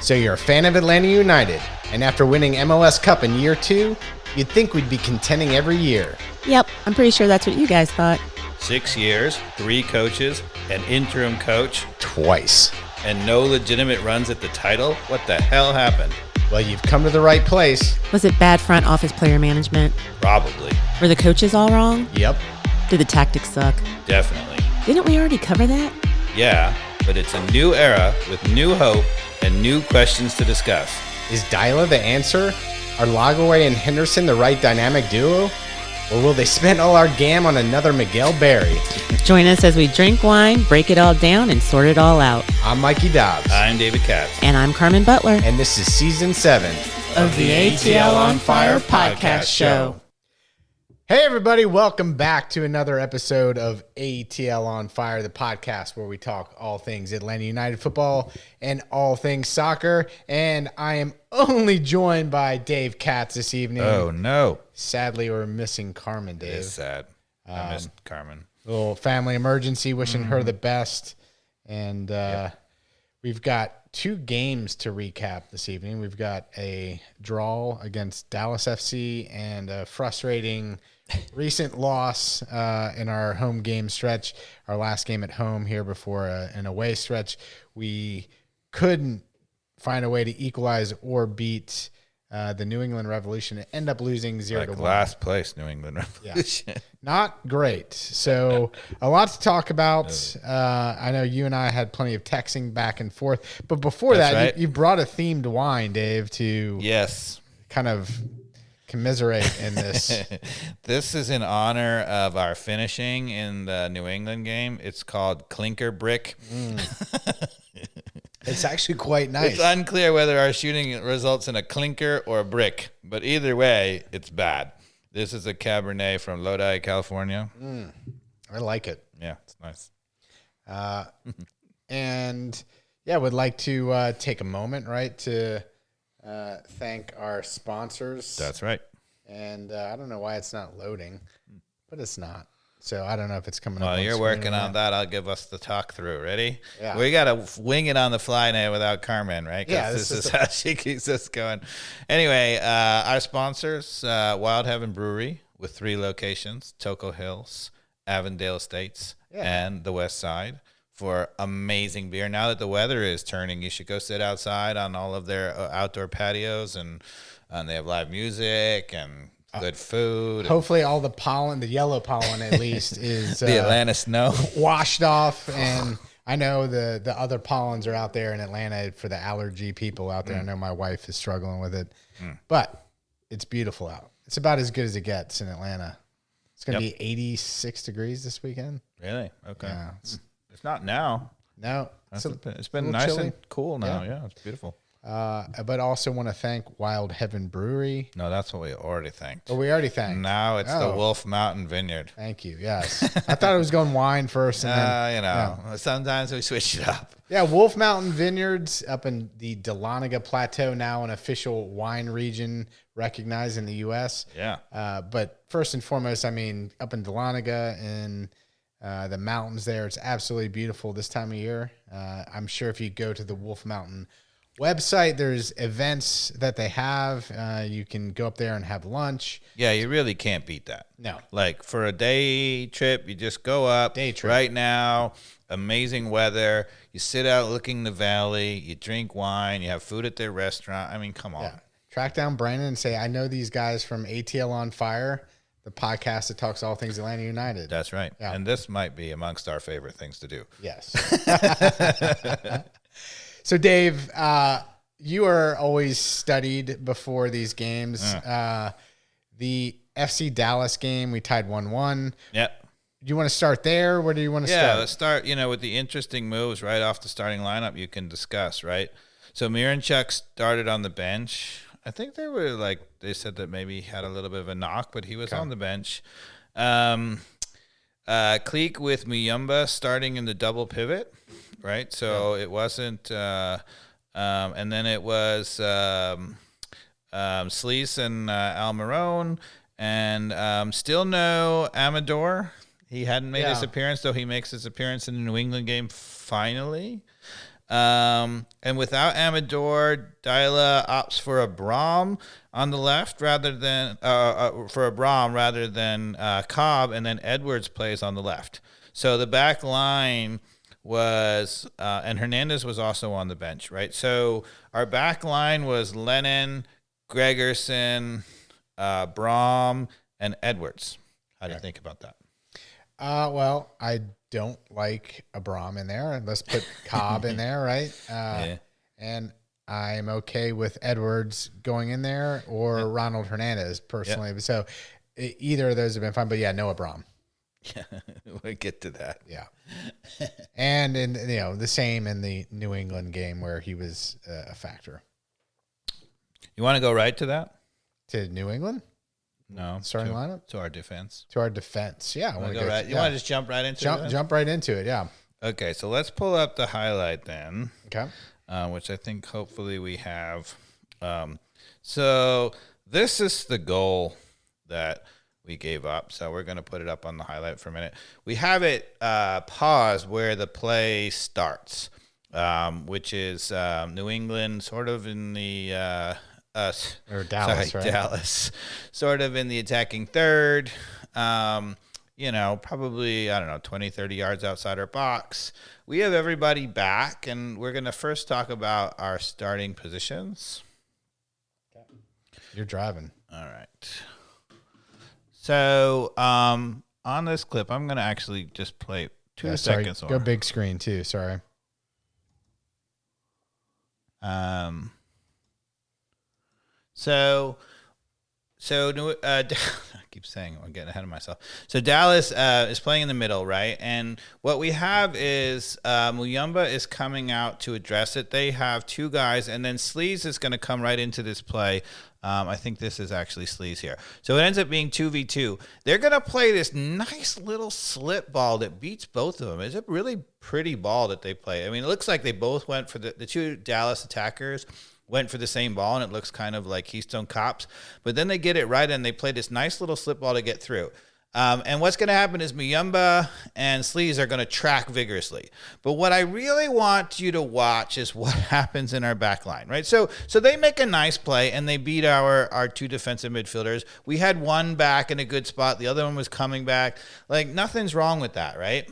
So you're a fan of Atlanta United, and after winning MLS Cup in year 2, you'd think we'd be contending every year. Yep, I'm pretty sure that's what you guys thought. 6 years, 3 coaches, an interim coach, Twice. and no legitimate runs at the title? What the hell happened? Well, you've come to the right place. Was it bad front office player management? Probably. Were the coaches all wrong? Yep. Did the tactics suck? Definitely. Didn't we already cover that? Yeah, but it's a new era with new hope and new questions to discuss. Is Dyla the answer? Are Lagerwey and Henderson the right dynamic duo? Or will they spend all our gam on another Miguel Berry? Join us as we drink wine, break it all down, and sort it all out. I'm Mikey Dobbs. I'm David Katz. And I'm Carmen Butler. And this is Season 7 of the ATL on Fire podcast show. Hey everybody, welcome back to another episode of ATL on Fire, the podcast where we talk all things Atlanta United football and all things soccer. And I am only joined by Dave Katz this evening. Oh, no. Sadly, we're missing Carmen, Dave. It's sad. I missed Carmen. Little family emergency, wishing her the best. And we've got 2 games to recap this evening. We've got a draw against Dallas FC and a frustrating recent loss in our home game stretch, our last game at home here before an away stretch. We couldn't find a way to equalize or beat the New England Revolution and end up losing 0-1. Last place, New England Revolution. Yeah. Not great. So a lot to talk about. I know you and I had plenty of texting back and forth. But before That's that, right. you brought a themed wine, Dave, to Yes. kind of commiserate in this. This is in honor of our finishing in the New England game. It's called Clinker Brick. It's actually quite nice. It's unclear whether our shooting results in a clinker or a brick, but either way, it's bad. This is a Cabernet from Lodi, California. I like it. Yeah, it's nice. And yeah, would like to take a moment, right, to thank our sponsors. That's right. And I don't know why it's not loading, but it's not. So I don't know if it's coming up. Well, on you're screen working or on not. that. I'll give us the talk through. Ready? Yeah. We got to wing it on the fly now without Carmen, right? 'Cause Yeah, this this is is how she keeps us going. Anyway, our sponsors, Wild Heaven Brewery with 3 locations, Toco Hills, Avondale Estates, and the West Side, for amazing beer. Now that the weather is turning, you should go sit outside on all of their outdoor patios, and they have live music and good food. Hopefully all the pollen, the yellow pollen at least, is The Atlanta snow. washed off. And I know the other pollens are out there in Atlanta for the allergy people out there. I know my wife is struggling with it. But it's beautiful out. It's about as good as it gets in Atlanta. It's going to be 86 degrees this weekend. Really? Okay. Yeah, It's not now. No. It's been little nice chilly. and cool now. Yeah, it's beautiful. But also want to thank Wild Heaven Brewery. No, that's what we already thanked. Oh, we already thanked. Now it's the Wolf Mountain Vineyard. Thank you. Yes. I thought it was going wine first. And then, Sometimes we switch it up. Yeah, Wolf Mountain Vineyards up in the Dahlonega Plateau, now an official wine region recognized in the U.S. Yeah. But first and foremost, I mean, up in Dahlonega and the mountains there, it's absolutely beautiful this time of year. I'm sure if you go to the Wolf Mountain website, there's events that they have. You can go up there and have lunch. Yeah, you really can't beat that. No. Like for a day trip, you just go up. Day trip. Right now, amazing weather. You sit out looking the valley. You drink wine. You have food at their restaurant. I mean, come on. Yeah. Track down Brandon and say, I know these guys from ATL on Fire, the podcast that talks all things Atlanta United. That's right. Yeah. And this might be amongst our favorite things to do. Yes. So, Dave, you are always studied before these games. The FC Dallas game, we tied 1-1. Yep. Do you want to start there? Where do you want to Yeah, start? let's start, with the interesting moves right off the starting lineup you can discuss, right? So Miranchuk started on the bench. I think they said that maybe he had a little bit of a knock, but he was on the bench. Cleek with Muyumba starting in the double pivot, right? So it wasn't, and then it was Sleece and Almiron, and still no Amador. He hadn't made his appearance, though he makes his appearance in the New England game finally. And without Amador, Dyla opts for Abram on the left rather than Cobb, and then Edwards plays on the left. So the back line was, and Hernandez was also on the bench, right? So our back line was Lennon, Gregerson, Braum, and Edwards. How do you think about that? Well, I don't like Abram in there. Let's put Cobb in there, right? Yeah. And I'm okay with Edwards going in there or Ronald Hernandez personally. Yep. So either of those have been fine. But yeah, no Abram. Yeah, we'll get to that. Yeah. And in the same in the New England game where he was a factor. You want to go right to that? To New England? No. Starting lineup? To our defense. To our defense. Yeah. I Want want to to go right? You want to just jump right into it? Jump right into it. Yeah. Okay, so let's pull up the highlight then. Okay. Which I think hopefully we have. So this is the goal that we gave up. So we're going to put it up on the highlight for a minute. We have it paused where the play starts, which is New England sort of in the Or Dallas, sorry, right? Dallas, sort of in the attacking third. Probably, 20, 30 yards outside our box. We have everybody back, and we're going to first talk about our starting positions. You're driving. All right. So on this clip, I'm going to actually just play 2 seconds. Go big screen too. Sorry. So I keep saying I'm getting ahead of myself. So Dallas is playing in the middle, right? And what we have is Muyumba is coming out to address it. They have 2 guys, and then Sleaze is going to come right into this play. I think this is actually Sleaze here. So it ends up being 2v2. They're going to play this nice little slip ball that beats both of them. It's a really pretty ball that they play. I mean, it looks like they both went for the 2 Dallas attackers went for the same ball, and it looks kind of like Keystone Cops. But then they get it right, and they play this nice little slip ball to get through. And what's going to happen is Muyumba and Sleaze are going to track vigorously. But what I really want you to watch is what happens in our back line, right? So they make a nice play, and they beat our 2 defensive midfielders. We had one back in a good spot. The other one was coming back. Like, nothing's wrong with that, right?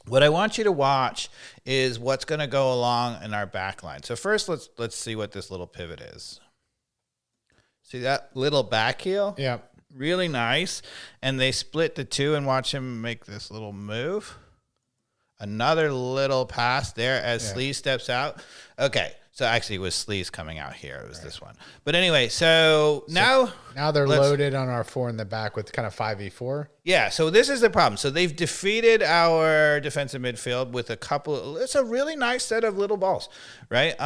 What I want you to watch is what's going to go along in our back line. So first, let's see what this little pivot is. See that little back heel? Yeah. Really nice. And they split the 2 and watch him make this little move. Another little pass there as Sleaze steps out. Okay. So actually it was Sleaze coming out here. It was this one. But anyway, so now they're loaded on our 4 in the back with kind of 5v4. Yeah, so this is the problem. So they've defeated our defensive midfield with a couple. It's a really nice set of little balls, right?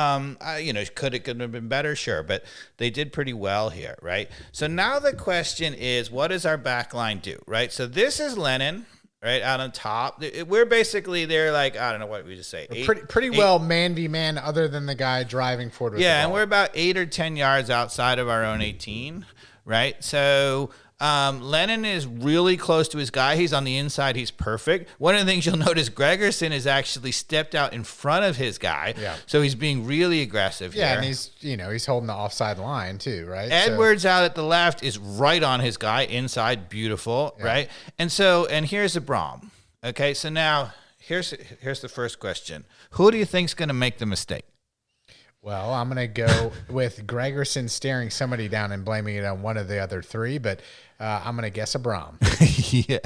Could it have been better? Sure, but they did pretty well here, right? So now the question is, what does our back line do, right? So this is Lennon, right, out on top. We're basically, they're like, I don't know what we just say. Pretty well man v man, other than the guy driving forward with the ball. And we're about 8 or 10 yards outside of our own 18, right? So Lennon is really close to his guy. He's on the inside. He's perfect. One of the things you'll notice, Gregerson has actually stepped out in front of his guy. Yeah. So he's being really aggressive here. Yeah, and he's holding the offside line too, right? Edwards out at the left is right on his guy inside. Beautiful, right? And here's Abram. Okay, so now here's the first question. Who do you think's going to make the mistake? Well, I'm going to go with Gregerson staring somebody down and blaming it on one of the other 3, but I'm going to guess Abram. Yeah,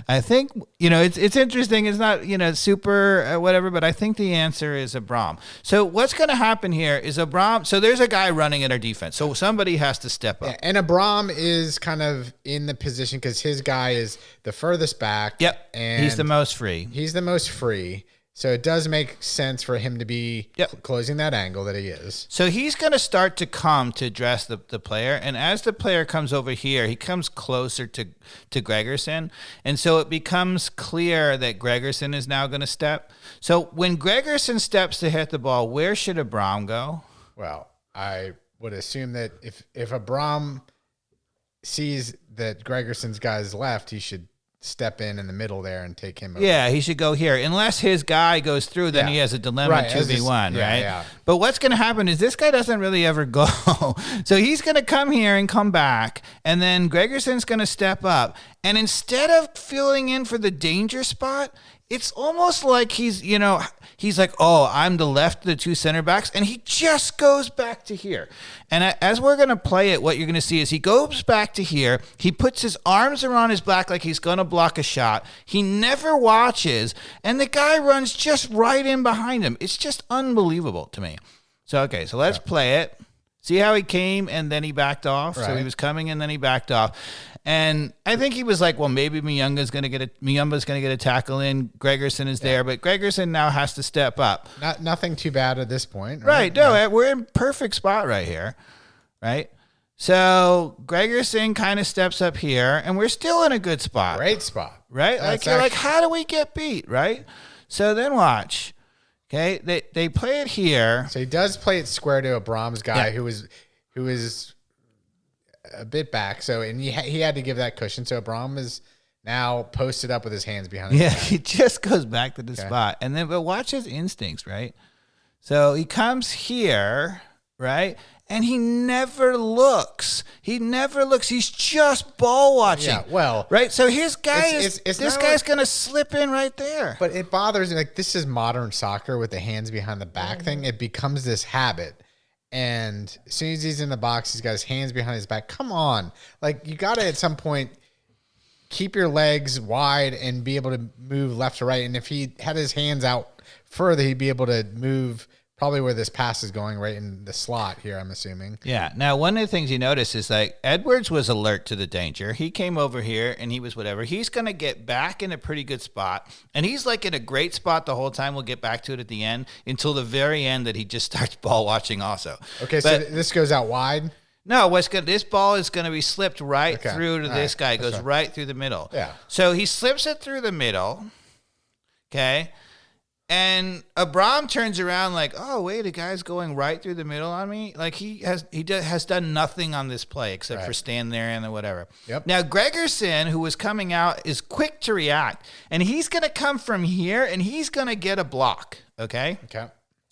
I think, it's interesting. It's not, super whatever, but I think the answer is Abram. So what's going to happen here is Abram. So there's a guy running at our defense. So somebody has to step up. Yeah, and Abram is kind of in the position because his guy is the furthest back. Yep. And he's the most free. So it does make sense for him to be closing that angle that he is. So he's going to start to come to address the player. And as the player comes over here, he comes closer to Gregerson. And so it becomes clear that Gregerson is now going to step. So when Gregerson steps to hit the ball, where should Abram go? Well, I would assume that if Abram sees that Gregerson's guy is left, he should step in the middle there and take him over. Yeah, he should go here. Unless his guy goes through, then he has a dilemma 2v1, right? Yeah. But what's going to happen is this guy doesn't really ever go. So he's going to come here and come back, and then Gregerson's going to step up. And instead of filling in for the danger spot, it's almost like he's like, oh, I'm the left of the two center backs, and he just goes back to here. And as we're going to play it, what you're going to see is he goes back to here. He puts his arms around his back like he's going to block a shot. He never watches, and the guy runs just right in behind him. It's just unbelievable to me. So let's play it. See how he came, and then he backed off? Right. So he was coming, and then he backed off. And I think he was like, well, maybe Muyumba's going to get a tackle in. Gregerson is there, but Gregerson now has to step up. Nothing too bad at this point. Right. No, we're in perfect spot right here. Right. So Gregerson kind of steps up here, and we're still in a good spot. Great spot. Right. Like, you're like, how do we get beat? Right. So then watch. Okay. They play it here. So he does play it square to Abram's guy who is a bit back, and he had to give that cushion. So Abram is now posted up with his hands behind his back. He just goes back to the spot, and then but watch his instincts, right? So he comes here, right, and he never looks. He's just ball watching. Yeah, well, right. So his guy this guy's gonna slip in right there. But it bothers me. Like, this is modern soccer with the hands behind the back thing. It becomes this habit. And as soon as he's in the box, he's got his hands behind his back. Come on. Like, you got to, at some point, keep your legs wide and be able to move left to right. And if he had his hands out further, he'd be able to move probably where this pass is going, right in the slot here, I'm assuming. Yeah. Now, one of the things you notice is, like, Edwards was alert to the danger. He came over here, and he was whatever. He's going to get back in a pretty good spot. And he's, like, in a great spot the whole time. We'll get back to it at the end until the very end that he just starts ball watching also. Okay, so this goes out wide? No, this ball is going to be slipped right through to this guy. It goes right through the middle. Yeah. So he slips it through the middle, okay? And Abram turns around like, oh, wait, a guy's going right through the middle on me? Like, he has done nothing on this play except for stand there and whatever. Yep. Now, Gregerson, who was coming out, is quick to react. And he's going to come from here, and he's going to get a block, okay? Okay.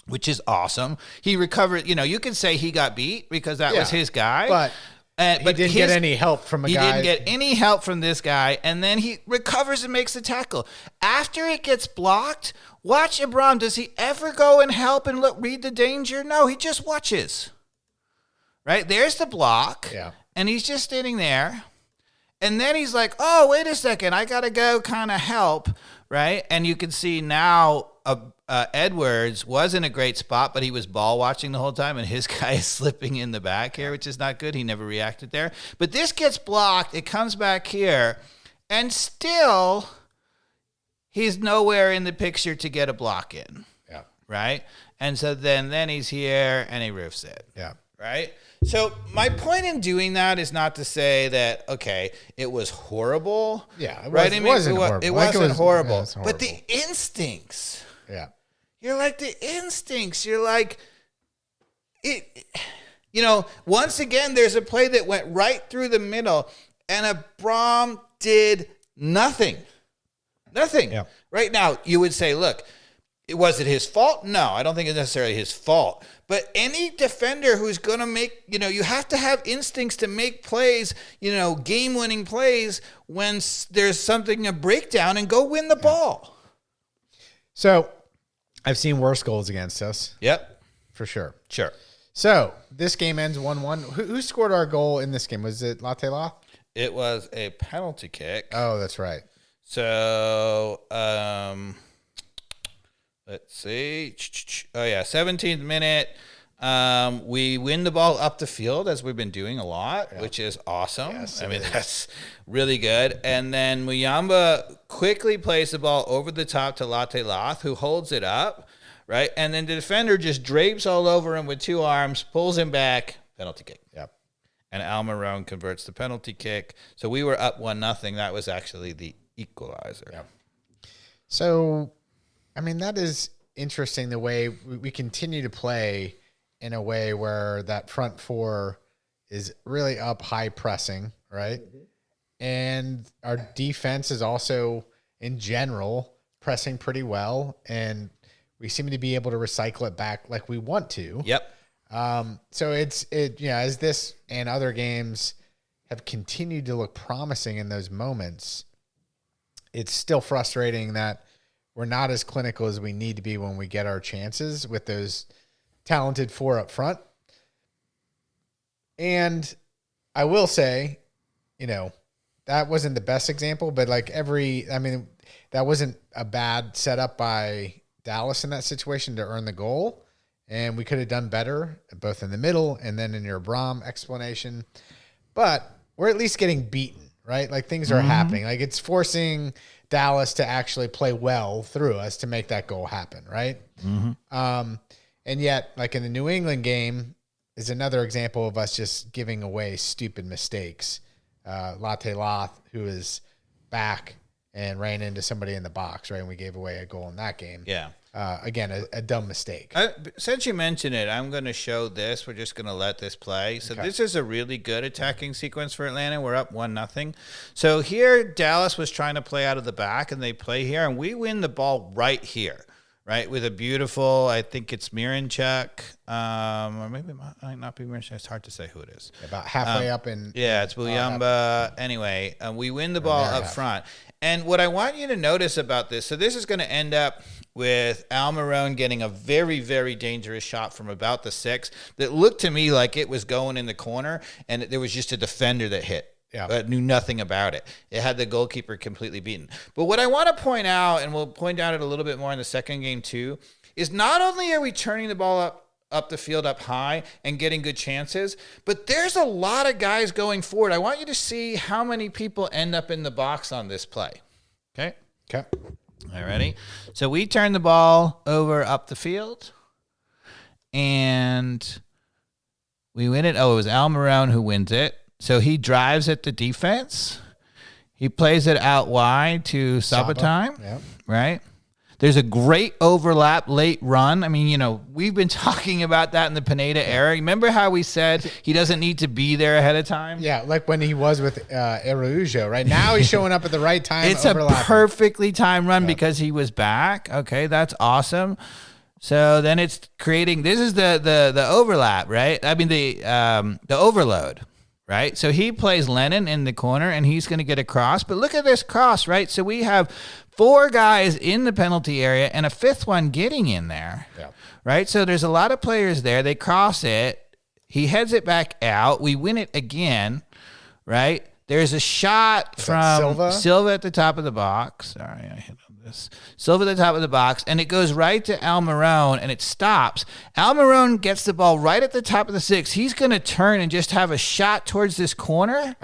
Which is awesome. He recovered. You can say he got beat because that was his guy. But he didn't get any help from a guy. He didn't get any help from this guy, and then he recovers and makes the tackle. After it gets blocked, watch Abram. Does he ever go and help and read the danger? No, he just watches. Right? There's the block, and he's just standing there. And then he's like, oh, wait a second. I got to go kind of help, right? And you can see now Edwards was in a great spot, but he was ball watching the whole time, and his guy is slipping in the back here, which is not good. He never reacted there. But this gets blocked. It comes back here, and still he's nowhere in the picture to get a block in. Yeah. Right? And so then he's here, and he roofs it. Yeah. Right? So my point in doing that is not to say that, okay, it was horrible. Yeah. It wasn't horrible. It wasn't horrible. Yeah, horrible. But the instincts. Yeah. You're like the instincts. You're like, once again, there's a play that went right through the middle, and Abram did nothing. Nothing. Yeah. Right now, you would say, look, was it his fault? No, I don't think it's necessarily his fault. But any defender who's going to make, you have to have instincts to make plays, game-winning plays when there's a breakdown and go win the ball. So I've seen worse goals against us. Yep. For sure. Sure. So this game ends 1-1. Who scored our goal in this game? Was it Latte Law? It was a penalty kick. Oh, that's right. So, let's see. Oh, yeah, 17th minute. We win the ball up the field, as we've been doing a lot, which is awesome. Yes, that's really good. And then Muyumba quickly plays the ball over the top to Latte Loth, who holds it up, right? And then the defender just drapes all over him with two arms, pulls him back, penalty kick. Yep. And Almiron converts the penalty kick. So we were up 1-0. That was actually the equalizer. Yep. So, that is interesting, the way we continue to play in a way where that front four is really up high pressing, right? Mm-hmm. and our defense is also, in general, pressing pretty well, and we seem to be able to recycle it back like we want to. Yep. So as this and other games have continued to look promising in those moments, it's still frustrating that we're not as clinical as we need to be when we get our chances with those talented four up front. And I will say, that wasn't the best example, but that wasn't a bad setup by Dallas in that situation to earn the goal. And we could have done better, both in the middle and then in your Abram explanation. But we're at least getting beaten, right? Like things are happening. Like it's forcing Dallas to actually play well through us to make that goal happen, right? And yet, like in the New England game, is another example of us just giving away stupid mistakes. Latte Loth, who is back and ran into somebody in the box, right? And we gave away a goal in that game. Yeah. Again, a dumb mistake. Since you mentioned it, I'm going to show this. We're just going to let this play. So This is a really good attacking sequence for Atlanta. We're up 1-0. So here, Dallas was trying to play out of the back, and they play here, and we win the ball right here, right, with a beautiful, I think it's Miranchuk, or maybe it might not be Miranchuk. It's hard to say who it is. About halfway up in. Yeah, it's Buyamba. Anyway, we win the ball up front. And what I want you to notice about this, so this is going to end up with Almiron getting a very, very dangerous shot from about the 6 that looked to me like it was going in the corner, and there was just a defender that hit. Yeah. But knew nothing about it. It had the goalkeeper completely beaten. But what I want to point out, and we'll point out it a little bit more in the second game too, is not only are we turning the ball up the field up high and getting good chances, but there's a lot of guys going forward. I want you to see how many people end up in the box on this play. Okay? Okay. All righty. So we turn the ball over up the field, and we win it. Oh, it was Almiron who wins it. So he drives at the defense. He plays it out wide to Sabatime, yep. Right? There's a great overlap late run. I mean, we've been talking about that in the Pineda era. Remember how we said he doesn't need to be there ahead of time? Yeah, like when he was with Araujo, right? Now he's showing up at the right time. It's a perfectly timed run because he was back. Okay, that's awesome. So then it's creating, this is the overlap, right? I mean, the overload. Right? So he plays Lennon in the corner, and he's going to get a cross. But look at this cross, right? So we have 4 guys in the penalty area and a 5th one getting in there. Yeah. Right? So there's a lot of players there. They cross it. He heads it back out. We win it again. Right? There's a shot from Silva at the top of the box. Sorry, I hit on this. Silva at the top of the box, and it goes right to Almiron, and it stops. Almiron gets the ball right at the top of the 6. He's going to turn and just have a shot towards this corner.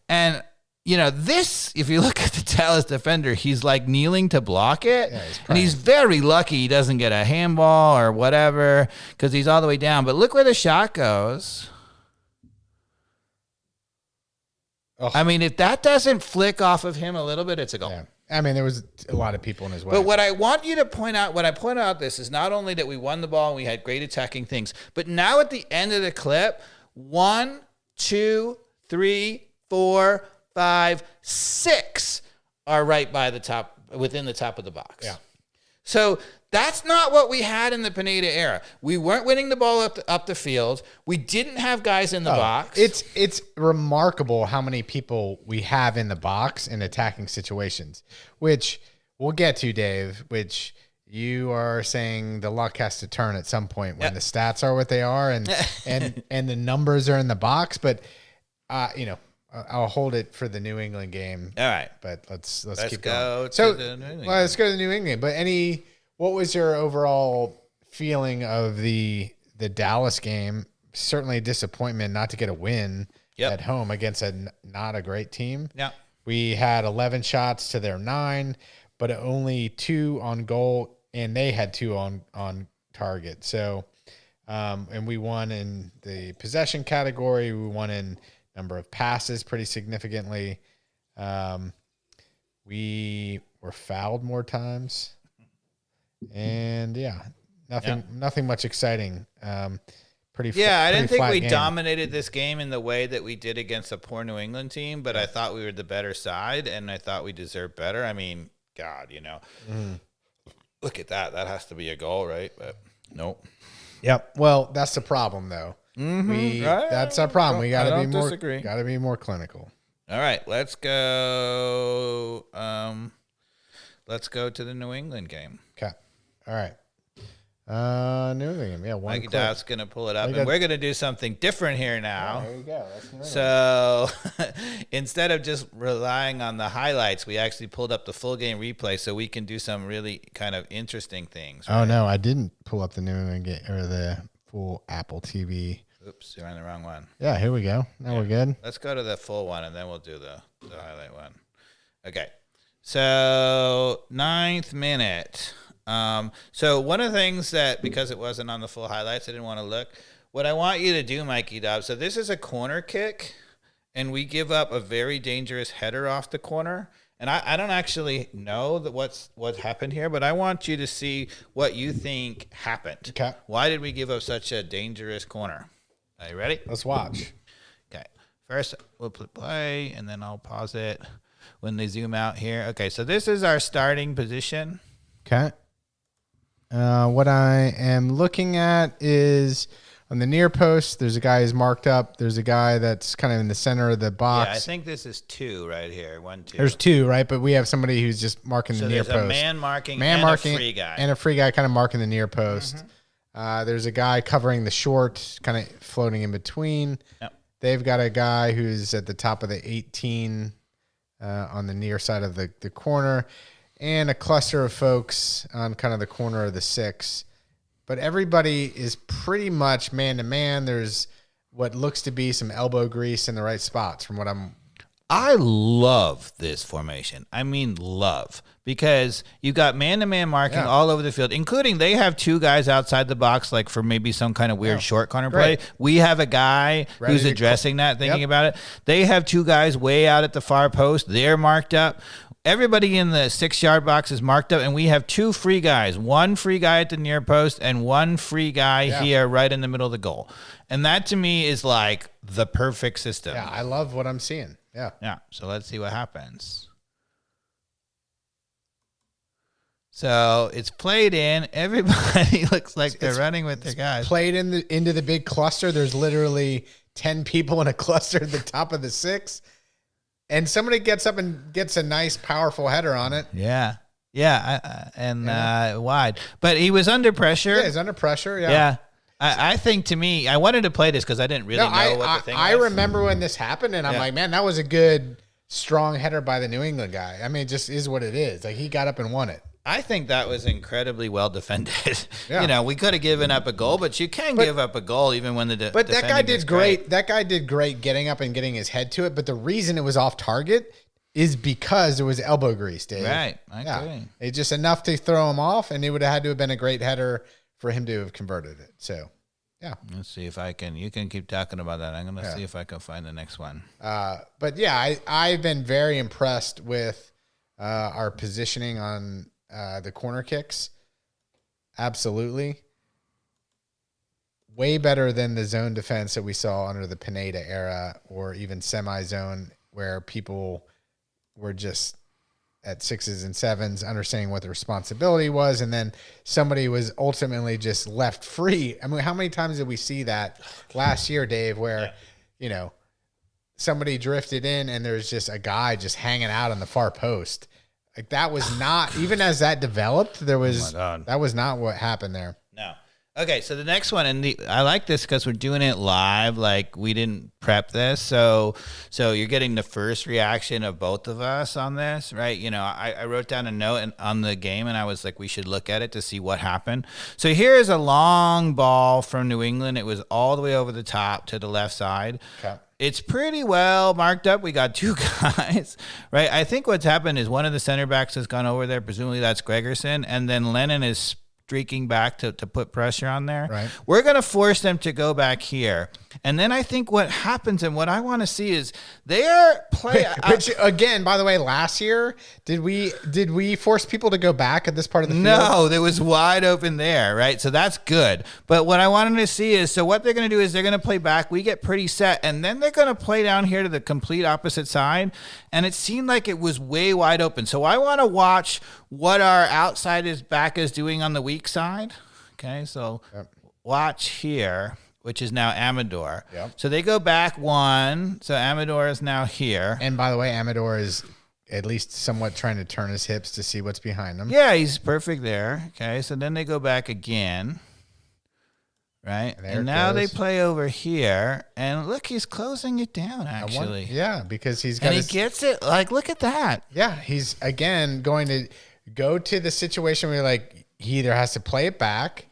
And, this, if you look at the Dallas defender, he's like kneeling to block it. Yeah, and he's very lucky he doesn't get a handball or whatever because he's all the way down. But look where the shot goes. Oh. I mean, if that doesn't flick off of him a little bit, it's a goal. Yeah. I mean, there was a lot of people in his way. But what I want you to point out, when I point out this, is not only that we won the ball and we had great attacking things, but now at the end of the clip, 1, 2, 3, 4, 5, 6 are right by the top, within the top of the box. Yeah. So that's not what we had in the Pineda era. We weren't winning the ball up the field. We didn't have guys in the box. It's remarkable how many people we have in the box in attacking situations, which we'll get to, Dave, which you are saying the luck has to turn at some point when the stats are what they are and the numbers are in the box. But, I'll hold it for the New England game. All right. But let's keep going. Let's go to the New England. But what was your overall feeling of the Dallas game? Certainly a disappointment not to get a win at home against not a great team. Yeah. We had 11 shots to their 9, but only 2 on goal, and they had 2 on target. So, and we won in the possession category. We won in number of passes pretty significantly. We were fouled more times. And nothing much exciting. I didn't think we game. dominated this game in the way that we did against a poor New England team, but I thought we were the better side, and I thought we deserved better. I mean, God, look at that. That has to be a goal, right? But nope. Yep. Well, that's the problem, though. That's our problem. We got to be more. Got to be more clinical. All right, let's go. Let's go to the New England game. Okay. All right. New England game. Yeah, one. Mikey Dot's gonna pull it up, and we're gonna do something different here now. There you go. That's so instead of just relying on the highlights, we actually pulled up the full game replay, so we can do some really kind of interesting things. Right? Oh no, I didn't pull up the New England game or the full Apple TV. Oops, you're on the wrong one. Yeah, here we go. Now we're good. Let's go to the full one, and then we'll do the highlight one. Okay. So 9th minute. So one of the things that, because it wasn't on the full highlights, I didn't want to look. What I want you to do, Mikey Dobbs, so this is a corner kick, and we give up a very dangerous header off the corner. And I don't actually know what happened here, but I want you to see what you think happened. Okay. Why did we give up such a dangerous corner? Are you ready? Let's watch. Okay. First, we'll play, and then I'll pause it when they zoom out here. Okay, so this is our starting position. Okay. What I am looking at is on the near post, there's a guy who's marked up. There's a guy that's kind of in the center of the box. Yeah, I think this is 2 right here. 1, 2. There's 2, right? But we have somebody who's just marking the near post. So there's a man marking and a free guy. And a free guy kind of marking the near post. There's a guy covering the short, kind of floating in between. Yep. They've got a guy who's at the top of the 18 on the near side of the corner, and a cluster of folks on kind of the corner of the 6. But everybody is pretty much man-to-man. There's what looks to be some elbow grease in the right spots from what I love this formation. I mean, love. Because you've got man-to-man marking all over the field, including they have 2 guys outside the box, like for maybe some kind of weird short corner play. We have a guy who's addressing that, thinking about it. They have 2 guys way out at the far post. They're marked up. Everybody in the 6-yard box is marked up, and we have 2 free guys. 1 free guy at the near post and 1 free guy here right in the middle of the goal. And that, to me, is like the perfect system. Yeah, I love what I'm seeing. Yeah. Yeah, so let's see what happens. So it's played in. Everybody looks like they're running with their guys. Played into the big cluster. There's literally 10 people in a cluster at the top of the 6. And somebody gets up and gets a nice, powerful header on it. Yeah. Wide. But he was under pressure. Yeah, he's under pressure. Yeah. Yeah. I think, to me, I wanted to play this because I didn't really know what the thing was. I remember when this happened, and I'm like, man, that was a good, strong header by the New England guy. I mean, it just is what it is. Like, he got up and won it. I think that was incredibly well defended. Yeah. We could have given up a goal, but you can give up a goal even when the But that guy did great. That guy did great getting up and getting his head to it. But the reason it was off target is because there was elbow grease, Dave. Right. I agree. It's just enough to throw him off, and it would have had to have been a great header for him to have converted it. So, yeah. Let's see if I can. You can keep talking about that. I'm going to see if I can find the next one. But, yeah, I've been very impressed with our positioning on the corner kicks. Absolutely. Way better than the zone defense that we saw under the Pineda era, or even semi-zone, where people were just at 6s and 7s understanding what the responsibility was, and then somebody was ultimately just left free. I mean, how many times did we see that last year, Dave, where somebody drifted in and there's just a guy just hanging out on the far post? Like, that was not, even as that developed, that was not what happened there. No. Okay, so the next one, and I like this because we're doing it live. Like, we didn't prep this, so you're getting the first reaction of both of us on this, right? I wrote down a note on the game, and I was like, we should look at it to see what happened. So here is a long ball from New England. It was all the way over the top to the left side. Okay. It's pretty well marked up. We got 2 guys, right? I think what's happened is one of the center backs has gone over there. Presumably that's Gregerson, and then Lennon is streaking back to put pressure on there. Right. We're going to force them to go back here. And then I think what happens and what I want to see is their play. Which again, by the way, last year, did we force people to go back at this part of the field? No, it was wide open there, right? So that's good. But what I wanted to see is, so what they're going to do is they're going to play back. We get pretty set, and then they're going to play down here to the complete opposite side. And it seemed like it was way wide open. So I want to watch what our outside back is doing on the weak side. Okay, so watch here, which is now Amador. Yep. So they go back one. So Amador is now here. And by the way, Amador is at least somewhat trying to turn his hips to see what's behind him. Yeah, he's perfect there. Okay, so then they go back again. Right? And now they play over here. And look, he's closing it down, actually. Because he's got he gets it. Like, look at that. Yeah, he's, again, going to go to the situation where, like, he either has to play it back,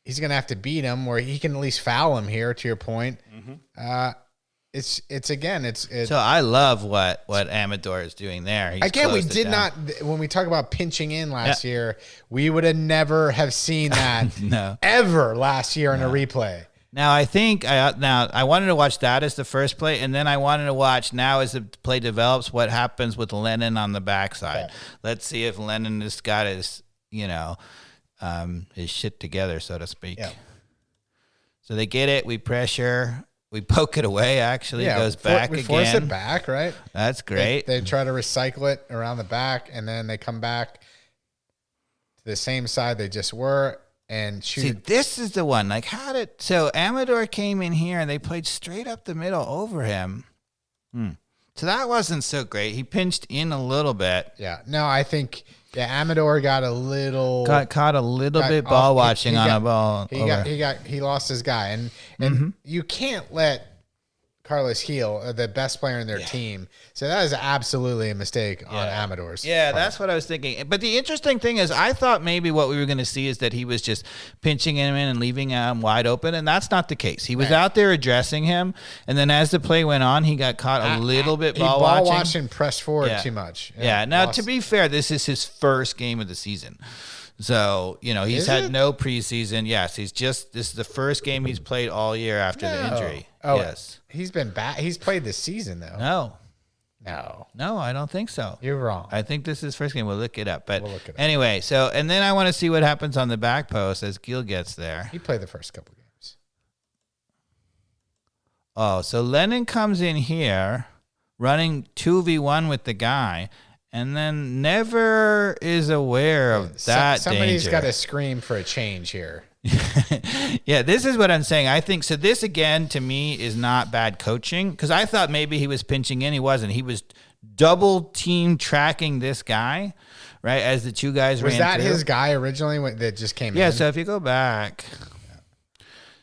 he's going to have to beat him, or he can at least foul him here, to your point. Mm-hmm. It's so I love what Amador is doing there. He's again, we did not, when we talk about pinching in last year, we would have never have seen that ever last year in a replay. Now I think I wanted to watch that as the first play, and then I wanted to watch now as the play develops what happens with Lennon on the backside. Okay. Let's see if Lennon has got his his shit together, so to speak. Yeah. So they get it. We pressure. We poke it away, actually. It goes back again. We force it back, right? That's great. They try to recycle it around the back, and then they come back to the same side they just were and shoot. See, this is the one. Like, so Amador came in here, and they played straight up the middle over him. So that wasn't so great. He pinched in a little bit. Yeah. No, I think... Yeah, Amador got a little caught a little bit ball watching on a ball. He lost his guy, and you can't let Carlos Gil, the best player in their team. So that is absolutely a mistake on Amador's part. That's what I was thinking. But the interesting thing is, I thought maybe what we were going to see is that he was just pinching him in and leaving him wide open, and that's not the case. He was out there addressing him, and then as the play went on, he got caught a little bit ball watching. He ball watched and pressed forward too much. Now, to be fair, this is his first game of the season. So, he's had no preseason. Yes, this is the first game he's played all year after the injury. Oh, yes. He's been back. He's played this season, though. No, I don't think so. You're wrong. I think this is first game. We'll look it up. But anyway, so, and then I want to see what happens on the back post as Gil gets there. He played the first couple games. Oh, so Lennon comes in here running 2v1 with the guy, and then never is aware of that Somebody's got to scream for a change here. Yeah, this is what I'm saying. I think so. This again to me is not bad coaching, because I thought maybe he was pinching in. He wasn't. He was double team tracking this guy, right? As the two guys ran. Was that through. His guy originally that just came in? Yeah. So if you go back,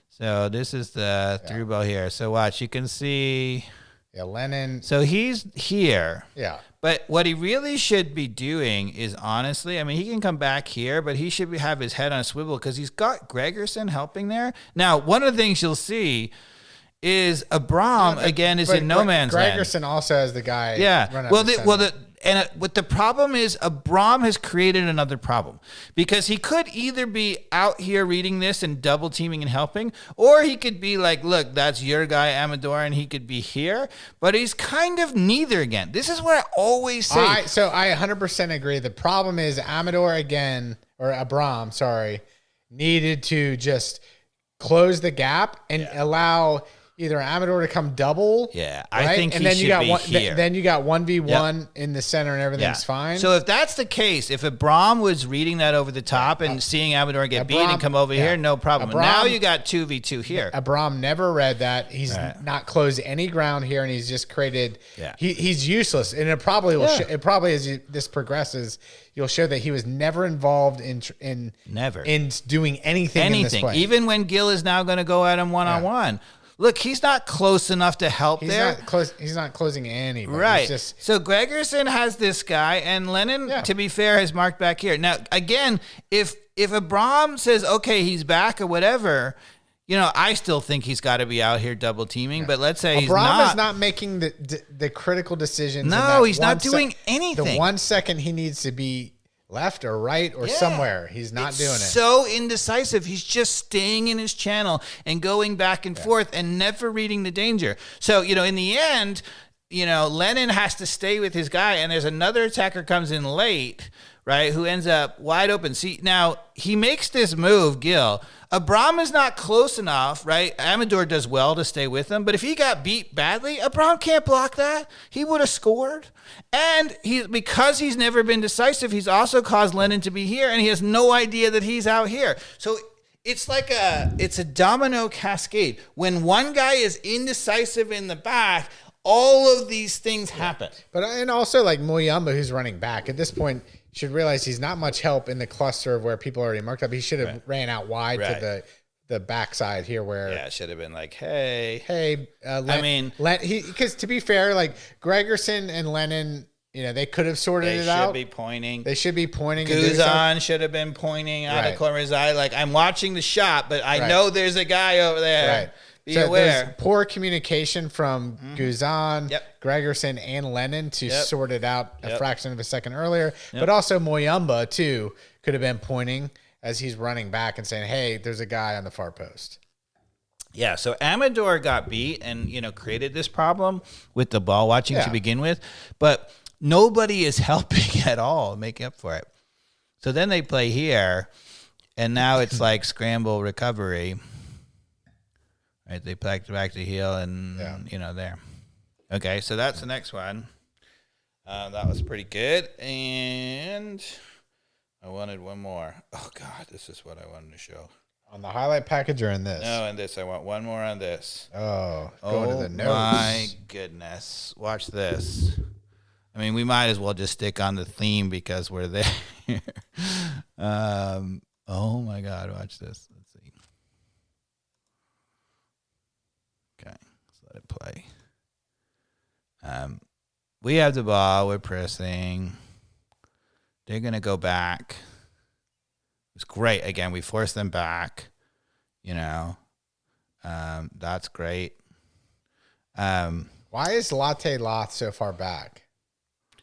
so this is the through ball here. So watch, you can see. Yeah, Lennon. So he's here. Yeah. But what he really should be doing is, honestly, I mean, he can come back here, but he should have his head on a swivel because he's got Gregerson helping there. Now, one of the things you'll see is Abram, again, is in no man's land. Gregerson also has the guy. Yeah. What the problem is, Abram has created another problem, because he could either be out here reading this and double teaming and helping, or he could be like, look, that's your guy, Amador, and he could be here, but he's kind of neither again. This is what I always say. I 100% agree. The problem is Abram, needed to just close the gap and allow either Amador to come double. Yeah, right? I think he should be here. Then you got 1v1 in the center and everything's fine. So if that's the case, if Abram was reading that over the top and seeing Amador get beat and come over here, no problem. Now you got 2v2 here. Abram never read that. He's not closed any ground here, and he's just created. Yeah. He's useless, and it probably will. It probably, as this progresses, you'll show that he was never involved in doing anything in this play. Even when Gil is now going to go at him one-on-one. Look, he's not close enough to help there. He's not closing anybody. Right. So Gregerson has this guy, and Lennon, to be fair, has marked back here. Now, again, if Abram says, okay, he's back or whatever, I still think he's got to be out here double teaming. Yeah. But let's say he's not. Abram is not making the critical decisions. No, he's not doing anything. The 1 second he needs to be left or right or somewhere. He's not doing it. So indecisive. He's just staying in his channel and going back and forth and never reading the danger. So, in the end, Lennon has to stay with his guy, and there's another attacker comes in late, right, who ends up wide open. See, now he makes this move, Gil. Abram is not close enough, right? Amador does well to stay with him, but if he got beat badly, Abram can't block that. He would have scored. And because he's never been decisive, he's also caused Lennon to be here, and he has no idea that he's out here. So it's like it's a domino cascade. When one guy is indecisive in the back, all of these things happen. And also like Muyamba, who's running back at this point, should realize he's not much help in the cluster of where people are already marked up. He should have ran out wide to the backside here where it should have been like, hey, because to be fair, like Gregerson and Lennon, they could have sorted it out. They should be pointing. They should be pointing. Guzan should have been pointing out of corner of his eye. Like, I'm watching the shot, but I know there's a guy over there. Right. Be aware. Poor communication from Guzan, Gregerson, and Lennon to sort it out a fraction of a second earlier. But also Muyamba, too, could have been pointing as he's running back and saying, hey, there's a guy on the far post. Yeah, so Amador got beat and, created this problem with the ball watching to begin with. But nobody is helping at all make up for it. So then they play here, and now it's like scramble recovery. Right, they back to heel and, there. Okay, so that's the next one. That was pretty good. And I wanted one more. Oh, God, this is what I wanted to show. On the highlight package or in this? No, in this. I want one more on this. Oh, going to the nose. My goodness. Watch this. I mean, we might as well just stick on the theme because we're there. Oh, my God, watch this. Let's see. Okay, let's let it play. We have the ball. We're pressing. They're going to go back. It's great. Again, we force them back. That's great. Why is Latte Loth so far back?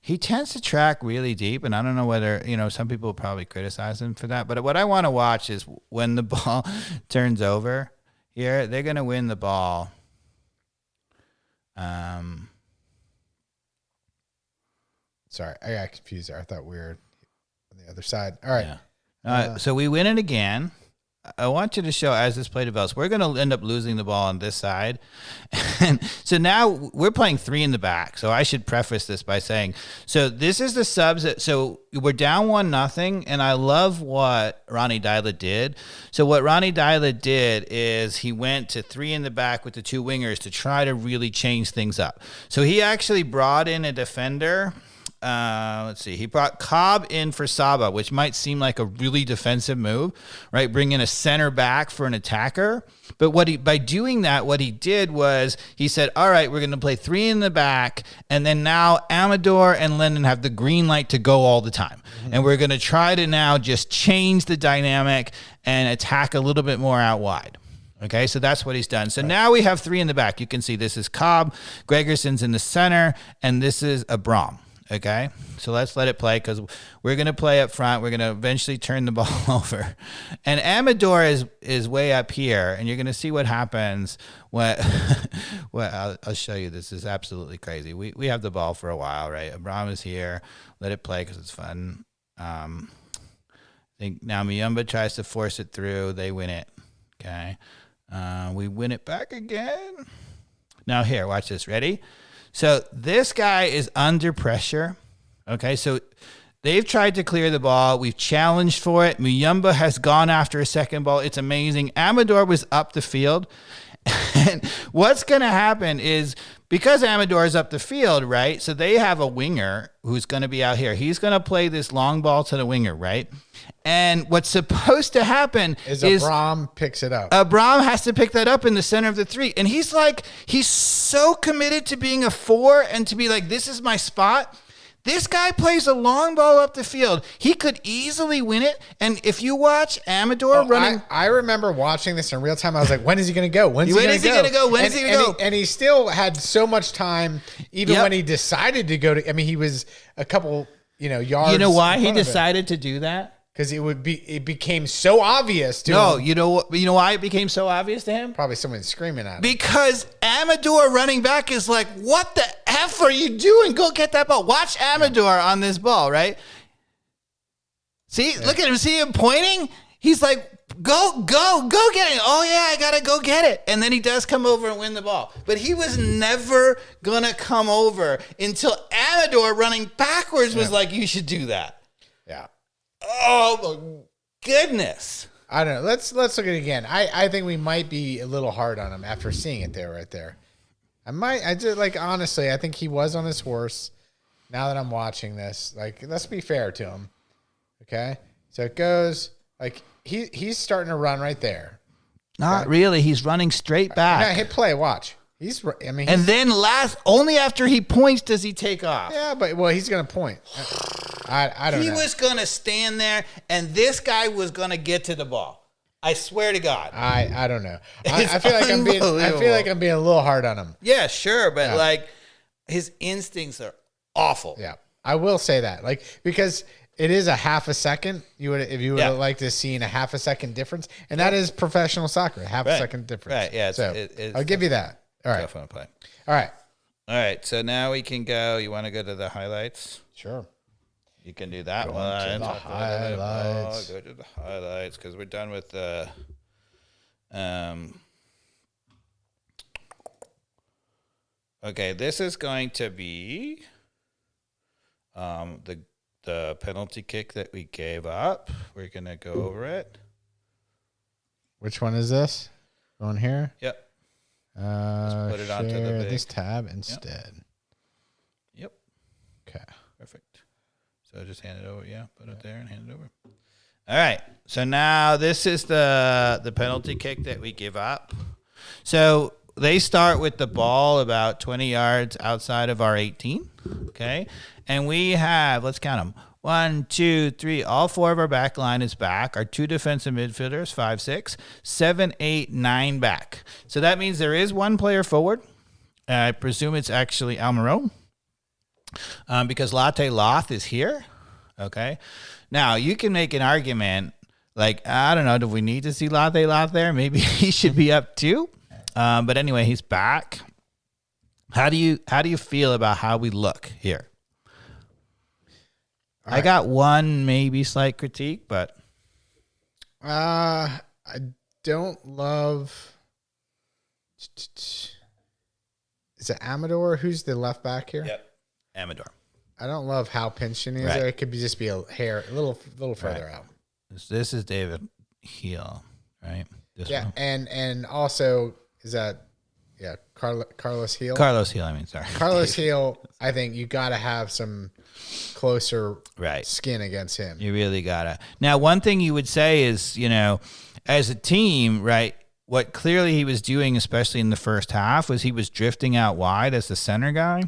He tends to track really deep, and I don't know whether, some people will probably criticize him for that. But what I want to watch is when the ball turns over here, they're going to win the ball. Sorry, I got confused there. I thought we were on the other side. All right. Yeah. So we win it again. I want you to show as this play develops, we're going to end up losing the ball on this side. And so now we're playing 3 in the back. So I should preface this by saying, so this is the subs. So we're down 1-0. And I love what Ronnie Dyla did. So what Ronnie Dyla did is he went to 3 in the back with the 2 wingers to try to really change things up. So he actually brought in a defender. Let's see. He brought Cobb in for Saba, which might seem like a really defensive move, right? Bring in a center back for an attacker. But by doing that, what he did was he said, all right, we're going to play 3 in the back. And then now Amador and Lennon have the green light to go all the time. Mm-hmm. And we're going to try to now just change the dynamic and attack a little bit more out wide. Okay, so that's what he's done. So now we have 3 in the back. You can see this is Cobb, Gregerson's in the center, and this is Abram. Okay, so let's let it play because we're going to play up front. We're going to eventually turn the ball over. And Amador is way up here, and you're going to see what happens when well, I'll show you. This is absolutely crazy. We have the ball for a while, right? Abram is here. Let it play because it's fun. I think now Muyamba tries to force it through. They win it. Okay, we win it back again. Now here, watch this. Ready? So this guy is under pressure. Okay, so they've tried to clear the ball. We've challenged for it. Muyamba has gone after a second ball. It's amazing. Amador was up the field. And what's going to happen is because Amador is up the field, right? So they have a winger who's going to be out here. He's going to play this long ball to the winger, right? And what's supposed to happen is Abram picks it up. Abram has to pick that up in the center of the 3. And he's so committed to being a 4 and to be like, this is my spot. This guy plays a long ball up the field. He could easily win it. And if you watch Amador running. I remember watching this in real time. I was like, when is he going to go? When is he going to go? And he still had so much time, even when he decided to go to. I mean, he was a couple yards. You know why he decided to do that? Because it became so obvious to him. You know why it became so obvious to him? Probably someone screaming at him. Because Amador running back is like, what the F are you doing? Go get that ball. Watch Amador on this ball, right? See, look at him. See him pointing? He's like, go get it. Oh, yeah, I got to go get it. And then he does come over and win the ball. But he was never going to come over until Amador running backwards was like, you should do that. Yeah. Oh, my goodness. I don't know. Let's look at it again. I think we might be a little hard on him after seeing it right there. Honestly, I think he was on his horse. Now that I'm watching this, let's be fair to him. Okay? So it goes, he's starting to run right there. Not really. He's running straight back. No, hit play, watch. And then only after he points does he take off. Yeah, but he's going to point. I don't know. He was going to stand there, and this guy was going to get to the ball. I swear to God. I don't know. I feel like I'm being a little hard on him. Yeah, sure, but his instincts are awful. Yeah, I will say that. Because it is a half a second. If you would have liked to have seen a half a second difference, and that is professional soccer, half a second difference. Right. Yeah. So I'll give you that. All right. Fun play. All right. So now we can go. You want to go to the highlights? Sure. You can do that one. To the highlights. Go to the highlights because we're done with the. Okay, this is going to be the penalty kick that we gave up. We're gonna go over it. Which one is this? Going here? Yep. Let's put it onto this tab instead. Yep. Okay. Perfect. So just hand it over. Yeah, put it there and hand it over. All right. So now this is the penalty kick that we give up. So they start with the ball about 20 yards outside of our 18. Okay. And we have, let's count them. 1, 2, 3. All 4 of our back line is back. Our 2 defensive midfielders, 5, 6, 7, 8, 9 back. So that means there is 1 player forward. I presume it's actually Almiron. Because Latte Loth is here. Okay. Now, you can make an argument I don't know, do we need to see Latte Loth there? Maybe he should be up too. But anyway, he's back. How do you feel about how we look here? Right. I got one maybe slight critique, but I don't love. Is it Amador? Who's the left back here? Yep, Amador. I don't love how pinched he is there. It could just be a little further out. This is David Heel, right? This one. and also is that Carlos Heel? Carlos Heel, sorry. Carlos Heel, I think you got to have some closer skin against him. You really got to. Now, one thing you would say is, as a team, right, what clearly he was doing, especially in the first half, was he was drifting out wide as the center guy.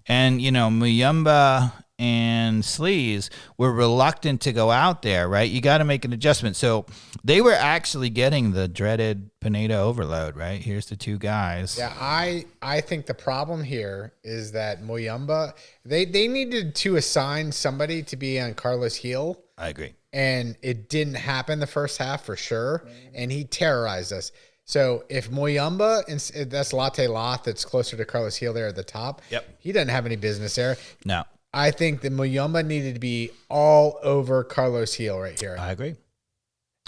And, Muyumba and Sleaze were reluctant to go out there, right? You got to make an adjustment. So they were actually getting the dreaded Pineda overload, right? Here's the 2 guys. Yeah, I think the problem here is that Muyumba, they needed to assign somebody to be on Carlos Heel. I agree. And it didn't happen the first half for sure. And he terrorized us. So if Muyumba, and that's Latte Loth, that's closer to Carlos Heel there at the top. Yep. He doesn't have any business there. No. I think that Muyumba needed to be all over Carlos Heel right here. I agree.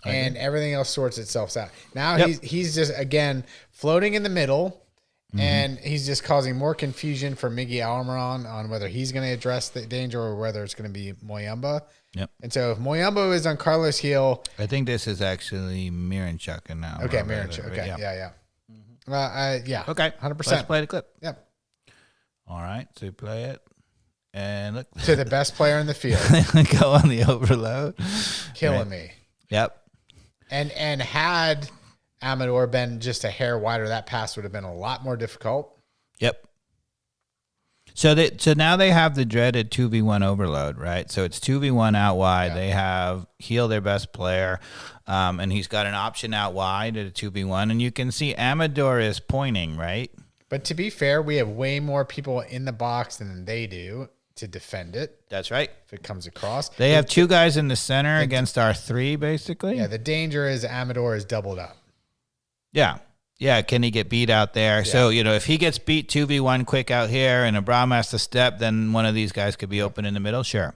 Everything else sorts itself out. Now he's just, again, floating in the middle, and he's just causing more confusion for Miguel Almiron on whether he's going to address the danger or whether it's going to be Muyumba. Yep. And so if Muyumba is on Carlos Heel. I think this is actually Miranchuk now. Okay, Miranchuk. Okay, yeah. Yeah. Okay. 100%. Let's play the clip. Yep. All right, so you play it. And look. To the best player in the field. Go on the overload. Killing me. Yep. And had Amador been just a hair wider, that pass would have been a lot more difficult. Yep. So now they have the dreaded 2v1 overload, right? So it's 2v1 out wide. Yeah. They have Heel, their best player, and he's got an option out wide at a 2v1. And you can see Amador is pointing, right? But to be fair, we have way more people in the box than they do to defend it That's right. if it comes across. They have 2 guys in the center against our 3, basically. Yeah, the danger is Amador is doubled up. Yeah. Yeah, can he get beat out there? Yeah. So, if he gets beat 2v1 quick out here and Abram has to step, then one of these guys could be open in the middle, sure.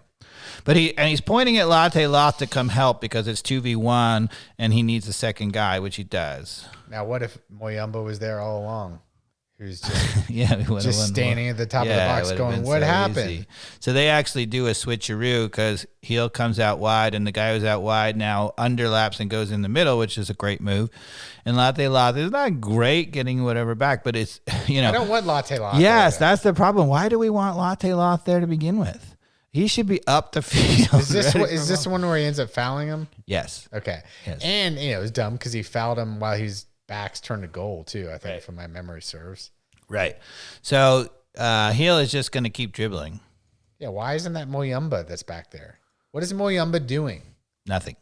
But he's pointing at Latte Loth to come help because it's 2v1 and he needs a second guy, which he does. Now, what if Moyumba was there all along? Who's just, just standing at the top of the box going, what happened? Easy. So they actually do a switcheroo because heel comes out wide and the guy who's out wide now underlaps and goes in the middle, which is a great move. And Latte Loth is not great getting whatever back, but it's, I don't want Latte Loth. Yes, that's the problem. Why do we want Latte Loth there to begin with? He should be up the field. Is this one where he ends up fouling him? Yes. Okay. Yes. And, it was dumb because he fouled him while he's back's turned to goal too, I think, if my memory serves. Right. So heel is just going to keep dribbling. Yeah, why isn't that Moyumba that's back there? What is Moyumba doing? Nothing.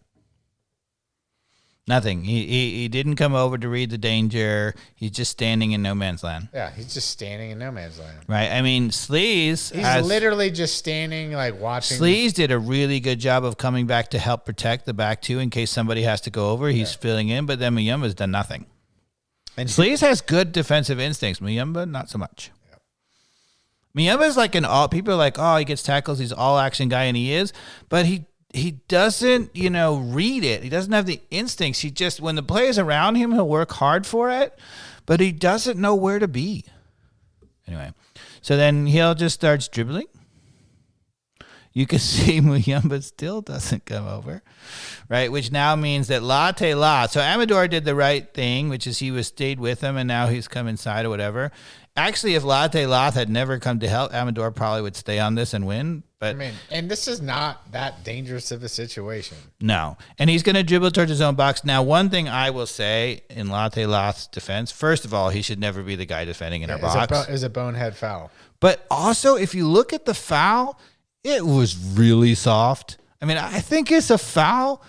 He didn't come over to read the danger. He's just standing in no man's land. Yeah, he's just standing in no man's land. Right. I mean, Sleaze. He's literally just standing, like, watching. Sleaze did a really good job of coming back to help protect the back two in case somebody has to go over. He's filling in, but then Moyumba's done nothing. And Sleaze has good defensive instincts. Moyumba, not so much. Moyumba's like people are like, oh, he gets tackles. He's all action guy, and he is, but he doesn't, read it. He doesn't have the instincts. He just, when the play is around him, he'll work hard for it, but he doesn't know where to be. Anyway, so then he'll just starts dribbling. You can see Moyumba still doesn't come over, right? Which now means that Latte Loth. So Amador did the right thing, which is he stayed with him, and now he's come inside or whatever. Actually, if Latte Loth had never come to help, Amador probably would stay on this and win. But and this is not that dangerous of a situation. No. And he's going to dribble towards his own box. Now, one thing I will say in Latte Loth's defense, first of all, he should never be the guy defending in our box. It's a bonehead foul. But also, if you look at the foul, it was really soft. I mean, I think it's a foul,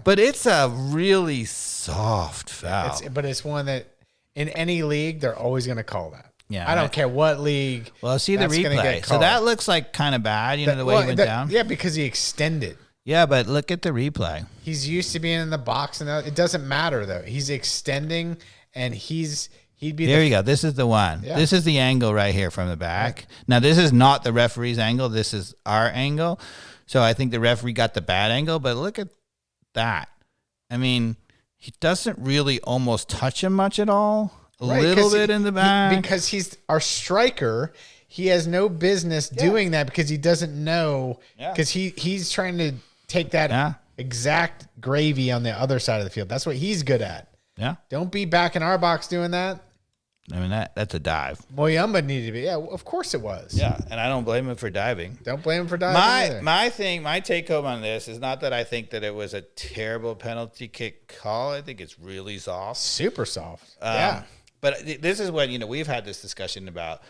but it's a really soft foul. But it's one that in any league, they're always going to call that. Yeah, I don't care what league. Well, see the replay. So that looks like kind of bad, the way he went down. Yeah, because he extended. Yeah, but look at the replay. He's used to being in the box, and it doesn't matter, though. He's extending, and he'd be there. You go. This is the one. Yeah. This is the angle right here from the back. Right. Now, this is not the referee's angle. This is our angle. So I think the referee got the bad angle, but look at that. I mean, he doesn't really almost touch him much at all. A little bit in the back. Because he's our striker. He has no business doing that because he doesn't know. Because he's trying to take that exact gravy on the other side of the field. That's what he's good at. Yeah. Don't be back in our box doing that. I mean, that's a dive. Moyumba needed to be. Yeah, of course it was. Yeah, and I don't blame him for diving. Don't blame him for diving My take home on this is not that I think that it was a terrible penalty kick call. I think it's really soft. Super soft. But this is what, we've had this discussion about,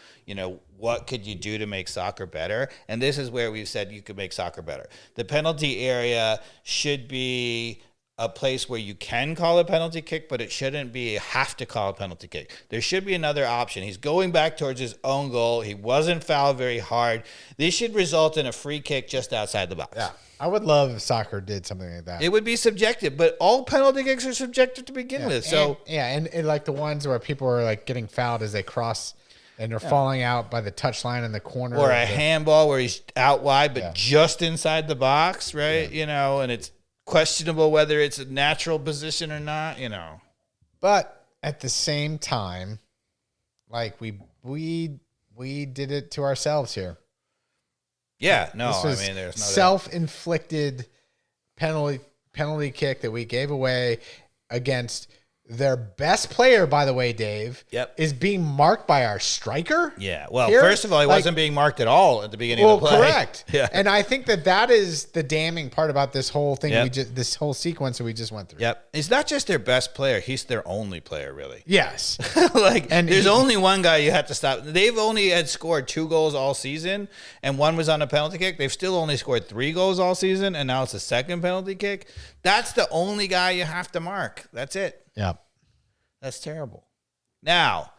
what could you do to make soccer better? And this is where we've said you could make soccer better. The penalty area should be a place where you can call a penalty kick, but it shouldn't be have to call a penalty kick. There should be another option. He's going back towards his own goal. He wasn't fouled very hard. This should result in a free kick just outside the box. Yeah. I would love if soccer did something like that. It would be subjective, but all penalty kicks are subjective to begin with. So and like the ones where people are like getting fouled as they cross and they're falling out by the touchline in the corner. Or a handball where he's out wide, but just inside the box, right? Yeah. And it's questionable whether it's a natural position or not, But at the same time, like we did it to ourselves here. Yeah, no, there's no self-inflicted penalty kick that we gave away against their best player, by the way, Dave, is being marked by our striker. Yeah. Well, first of all, he wasn't being marked at all at the beginning of the play. Correct. Yeah. And I think that is the damning part about this whole thing. This whole sequence that we just went through. Yep. It's not just their best player. He's their only player, really. Yes. And there's only one guy you have to stop. They've only had scored 2 goals all season, and one was on a penalty kick. They've still only scored 3 goals all season, and now it's a second penalty kick. That's the only guy you have to mark. That's it. Yeah. That's terrible. Now,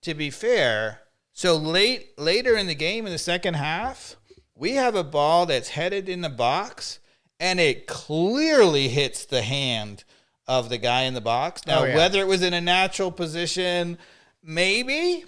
to be fair, so later in the game in the second half, We have a ball that's headed in the box, and it clearly hits the hand of the guy in the box. Now, whether it was in a natural position, maybe,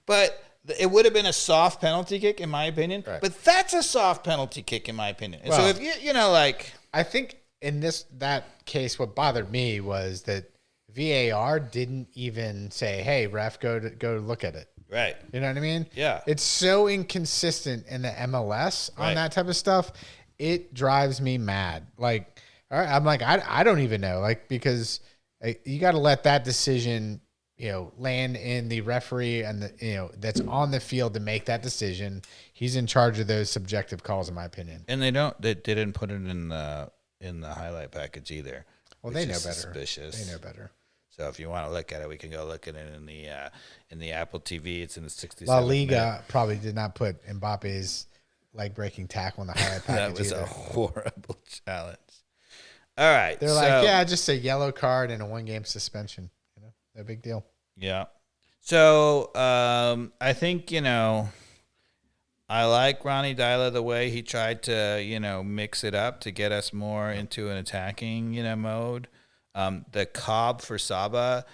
but it would have been a soft penalty kick, in my opinion. Right. But that's a soft penalty kick, in my opinion. And so if you know, like, I think in that case, what bothered me was that VAR didn't even say, "Hey, ref, go look at it." Right. You know what I mean? Yeah. It's so inconsistent in the MLS on that type of stuff. It drives me mad. Like, all right, I'm like, I don't even know. Like, because you got to let that decision, land in the referee and that's on the field to make that decision. He's in charge of those subjective calls, in my opinion. And they didn't put it in the highlight package either. Well, they know better. Suspicious. They know better. So if you want to look at it, we can go look at it in the Apple TV. It's in the 67th La Liga minute. probably did not put Mbappe's leg-breaking tackle in the highlight package. That was either. a horrible challenge. All right, they're like, yeah, just a yellow card and a 1-game suspension. No big deal. Yeah. So I think I like Ronnie Dyla the way he tried to mix it up to get us more into an attacking mode. The Cobb for Saba,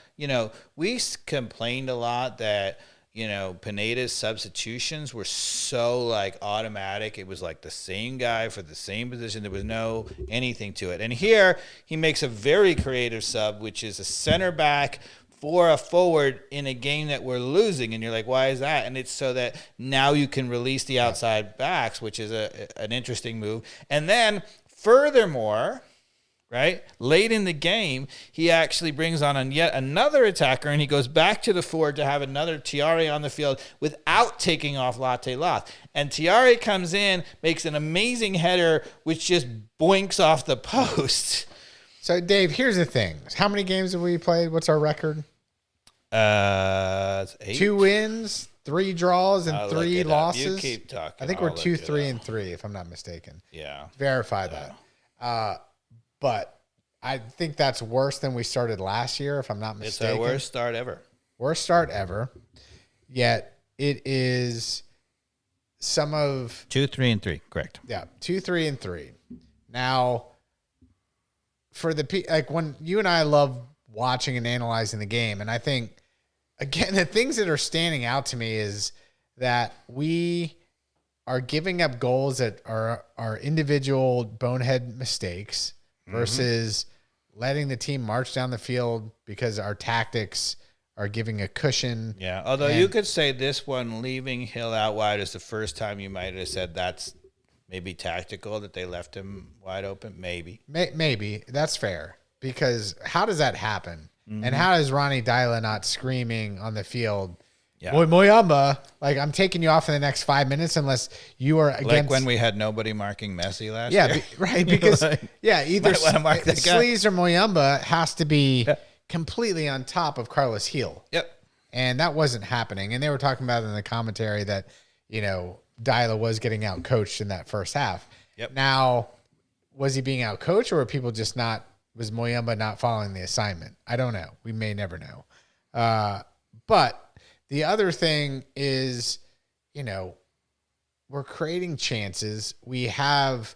we complained a lot that, Pineda's substitutions were so like automatic. It was like the same guy for the same position. There was no anything to it. And here he makes a very creative sub, which is a center back for a forward in a game that we're losing. And you're like, why is that? And it's so that now you can release the outside backs, which is an interesting move. And then furthermore, right, late in the game, he actually brings on yet another attacker, and he goes back to the forward to have another Tiare on the field without taking off Latte Loth. And Tiare comes in, makes an amazing header, which just boinks off the post. So, Dave, here's the thing. How many games have we played? What's our record? It's 8. 2 wins, 3 draws, and 3 losses. You keep talking. I think we're 2, 3, and 3, if I'm not mistaken. Yeah. Verify that. But I think that's worse than we started last year, if I'm not mistaken. It's our worst start ever. Worst start ever. Yet it is some of 2, 3, and 3. Correct. Yeah, 2, 3, and 3. Now, for when you and I love watching and analyzing the game, and I think again the things that are standing out to me is that we are giving up goals that are individual bonehead mistakes versus letting the team march down the field because our tactics are giving a cushion. Yeah, although you could say this one, leaving Hill out wide, is the first time you might have said that's maybe tactical, that they left him wide open. Maybe. Maybe. That's fair. Because how does that happen? And how is Ronnie Dyla not screaming on the field, Moyamba, like, I'm taking you off in the next 5 minutes unless you are against. Like when we had nobody marking Messi last year. Right. Because, either Sleaze or Moyamba has to be completely on top of Carlos Heel. Yep. And that wasn't happening. And they were talking about in the commentary that, Dyla was getting out coached in that first half. Yep. Now, was he being out coached, or were people just was Moyamba not following the assignment? I don't know. We may never know. But the other thing is, we're creating chances. We have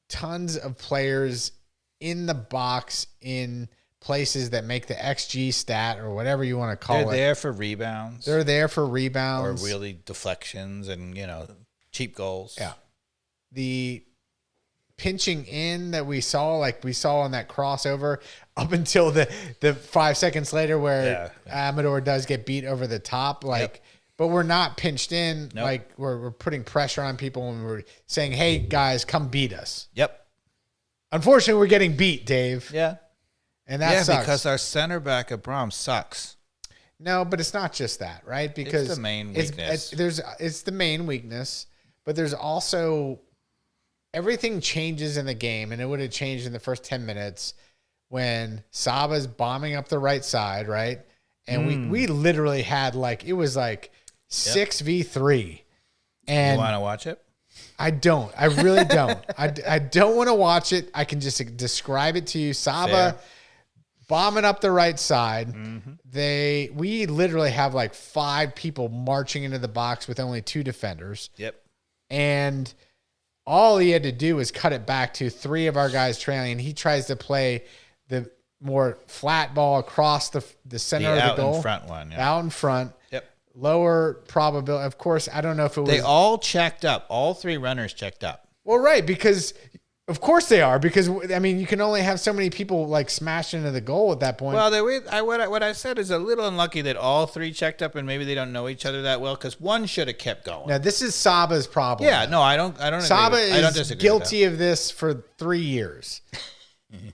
tons of players in the box in places that make the XG stat or whatever you want to call it. They're there for rebounds. They're there for rebounds. Or really deflections and, cheap goals. Yeah. The pinching in that we saw on that crossover up until the 5 seconds later where Amador does get beat over the top. But we're not pinched in. Nope. Like we're putting pressure on people and we're saying, hey guys, come beat us. Yep. Unfortunately, we're getting beat, Dave. Yeah. And that sucks. Because our center back, Abram, sucks. No, but it's not just that, right? Because it's the main weakness. It's the main weakness, but there's also everything changes in the game, and it would have changed in the first 10 minutes when Saba's bombing up the right side, right? And we literally had it was 6v3. And you want to watch it? I don't. I really don't. I don't want to watch it. I can just describe it to you. Saba bombing up the right side. We literally have 5 people marching into the box with only 2 defenders. Yep. And all he had to do was cut it back to 3 of our guys trailing. He tries to play the more flat ball across the center of the goal. Out in front one. Yeah. Out in front. Yep. Lower probability. Of course, I don't know if it was. They all checked up. All 3 runners checked up. Well, right, because of course they are. Because I mean, you can only have so many people like smash into the goal at that point. Well, what I said is a little unlucky that all 3 checked up, and maybe they don't know each other that well because one should have kept going. Now this is Saba's problem. Yeah, no, I don't. Saba I don't is disagree guilty of this for 3 years.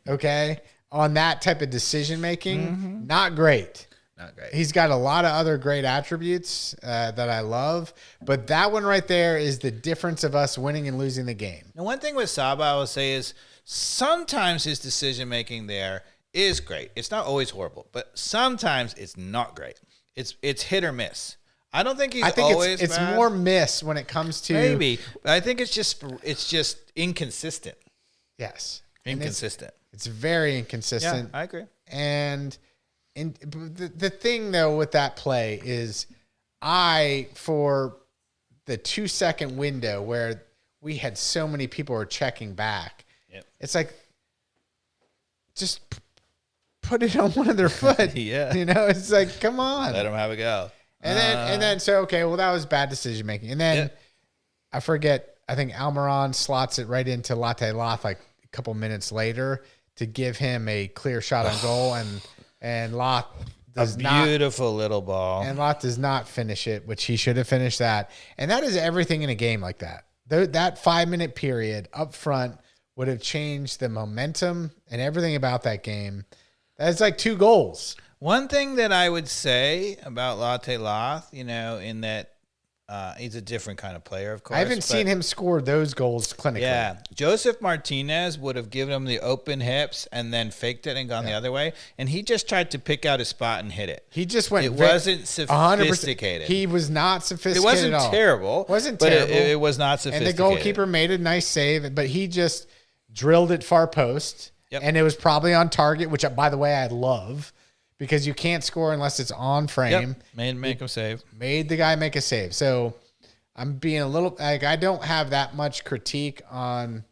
Okay, on that type of decision making, not great. Not great. He's got a lot of other great attributes that I love, but that one right there is the difference of us winning and losing the game. And one thing with Saba, I will say is sometimes his decision making there is great. It's not always horrible, but sometimes it's not great. It's hit or miss. I don't think he's always it's bad. more miss when it comes to Maybe. But I think it's just inconsistent. yes, Inconsistent. It's very Yeah, inconsistent. I agree. And the thing though with that play is for the 2-second window where we had so many people were checking back, it's like just put it on one of their foot. Yeah. You know, it's like, come on. Let him have a go. And then so okay, well that was bad decision making. And then I forget, I think Almiron slots it right into Latte Loth like a couple minutes later to give him a clear shot on goal, and Loth does not. Beautiful little ball. And Loth does not finish it, which he should have finished that. And that is everything in a game like that. That 5-minute period up front would have changed the momentum and everything about that game. That's like 2 goals. One thing that I would say about Latte Loth, in that he's a different kind of player, of course. I haven't seen him score those goals clinically. Yeah. Joseph Martinez would have given him the open hips and then faked it and gone the other way. And he just tried to pick out a spot and hit it. He just went. It wasn't sophisticated. He was not sophisticated. It wasn't at all. terrible. Wasn't but terrible. It was not sophisticated. And the goalkeeper made a nice save, but he just drilled it far post. Yep. And it was probably on target, which, by the way, I love because you can't score unless it's on frame. Yep. Make him save. Made the guy make a save. So I'm being a little like I don't have that much critique on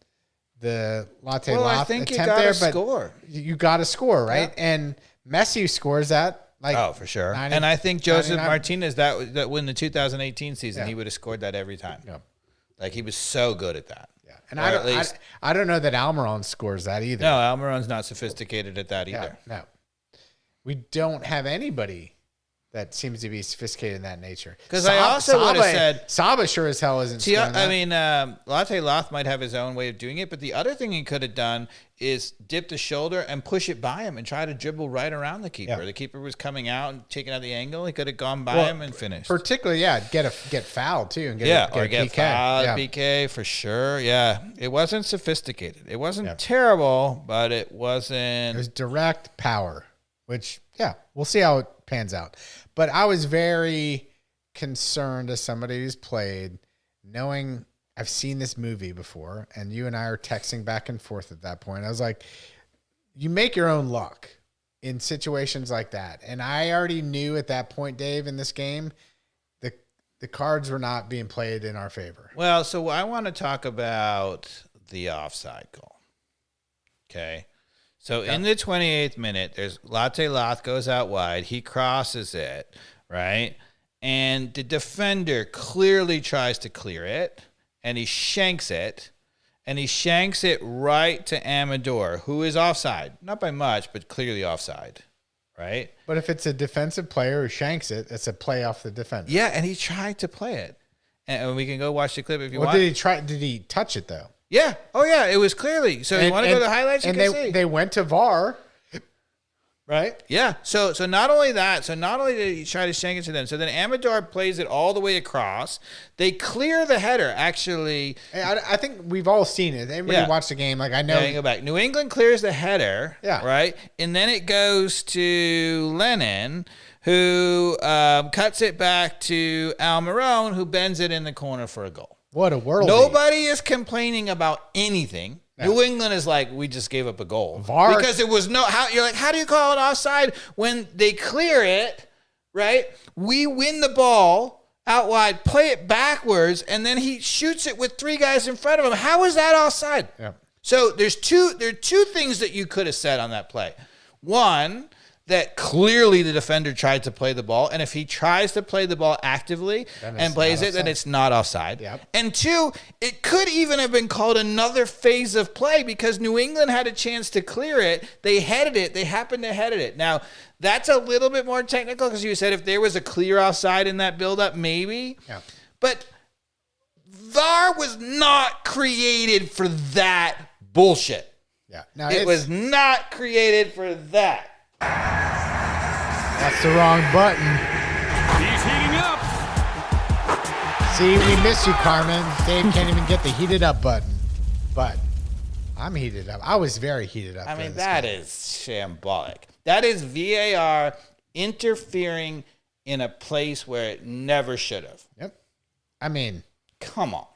the Latte Loth I think attempt you gotta there, but score. you got to score, right? Yeah. And Messi scores that. Like for sure. 90, and I think Joseph 99. Martinez that when the 2018 season he would have scored that every time. Yeah. Like he was so good at that. Yeah. And I don't know that Almiron scores that either. No, Almiron's not sophisticated at that either. No. We don't have anybody that seems to be sophisticated in that nature. Because I also would have said Saba sure as hell isn't. See, scoring that. I mean, Latte Loth might have his own way of doing it, but the other thing he could have done is dip the shoulder and push it by him and try to dribble right around the keeper. Yeah. The keeper was coming out and taking out the angle. He could have gone by him and finished. Particularly, get fouled too and get PK. Fouled, PK for sure. Yeah, it wasn't sophisticated. It wasn't terrible, but it wasn't. It was direct power, which we'll see how it pans out. But I was very concerned as somebody who's played, knowing I've seen this movie before, and you and I are texting back and forth at that point. I was like, you make your own luck in situations like that. And I already knew at that point, Dave, in this game, the cards were not being played in our favor. Well, so I want to talk about the offside goal. Okay. So in the 28th minute, there's Latte Loth goes out wide. He crosses it, right? And the defender clearly tries to clear it, and he shanks it. And he shanks it right to Amador, who is offside. Not by much, but clearly offside, right? But if it's a defensive player who shanks it, it's a play off the defender. Yeah, and he tried to play it. And we can go watch the clip if you want. Did he try? Did he touch it, though? Yeah. Oh, yeah. It was clearly. So you want to go to the highlights? You can see. They went to VAR, right? Yeah. So not only that, not only did he try to shank it to them, so then Amador plays it all the way across. They clear the header, actually. I think we've all seen it. Everybody watched the game. Like, I know. Yeah, you go back. New England clears the header, right? And then it goes to Lennon, who cuts it back to Almiron, who bends it in the corner for a goal. What a world. Nobody is complaining about anything. No. New England is like, we just gave up a goal. VAR. Because it was you're like, how do you call it offside when they clear it, right? We win the ball. out wide, play it backwards, and then he shoots it with 3 guys in front of him. How is that offside? Yeah. So there are two things that you could have said on that play. One, that clearly the defender tried to play the ball, and if he tries to play the ball actively and plays it, then it's not offside. Yep. And 2, it could even have been called another phase of play because New England had a chance to clear it. They headed it. They happened to head it. Now, that's a little bit more technical because you said if there was a clear offside in that buildup, maybe. Yeah. But VAR was not created for that bullshit. Yeah. Now It was not created for that. That's the wrong button. He's heating up. See, we miss you, Carmen. Dave can't even get the heated up button. But I'm heated up. I was very heated up. I during mean, this that game. is shambolic. That is VAR interfering in a place where it never should have. Yep. I mean, Come on.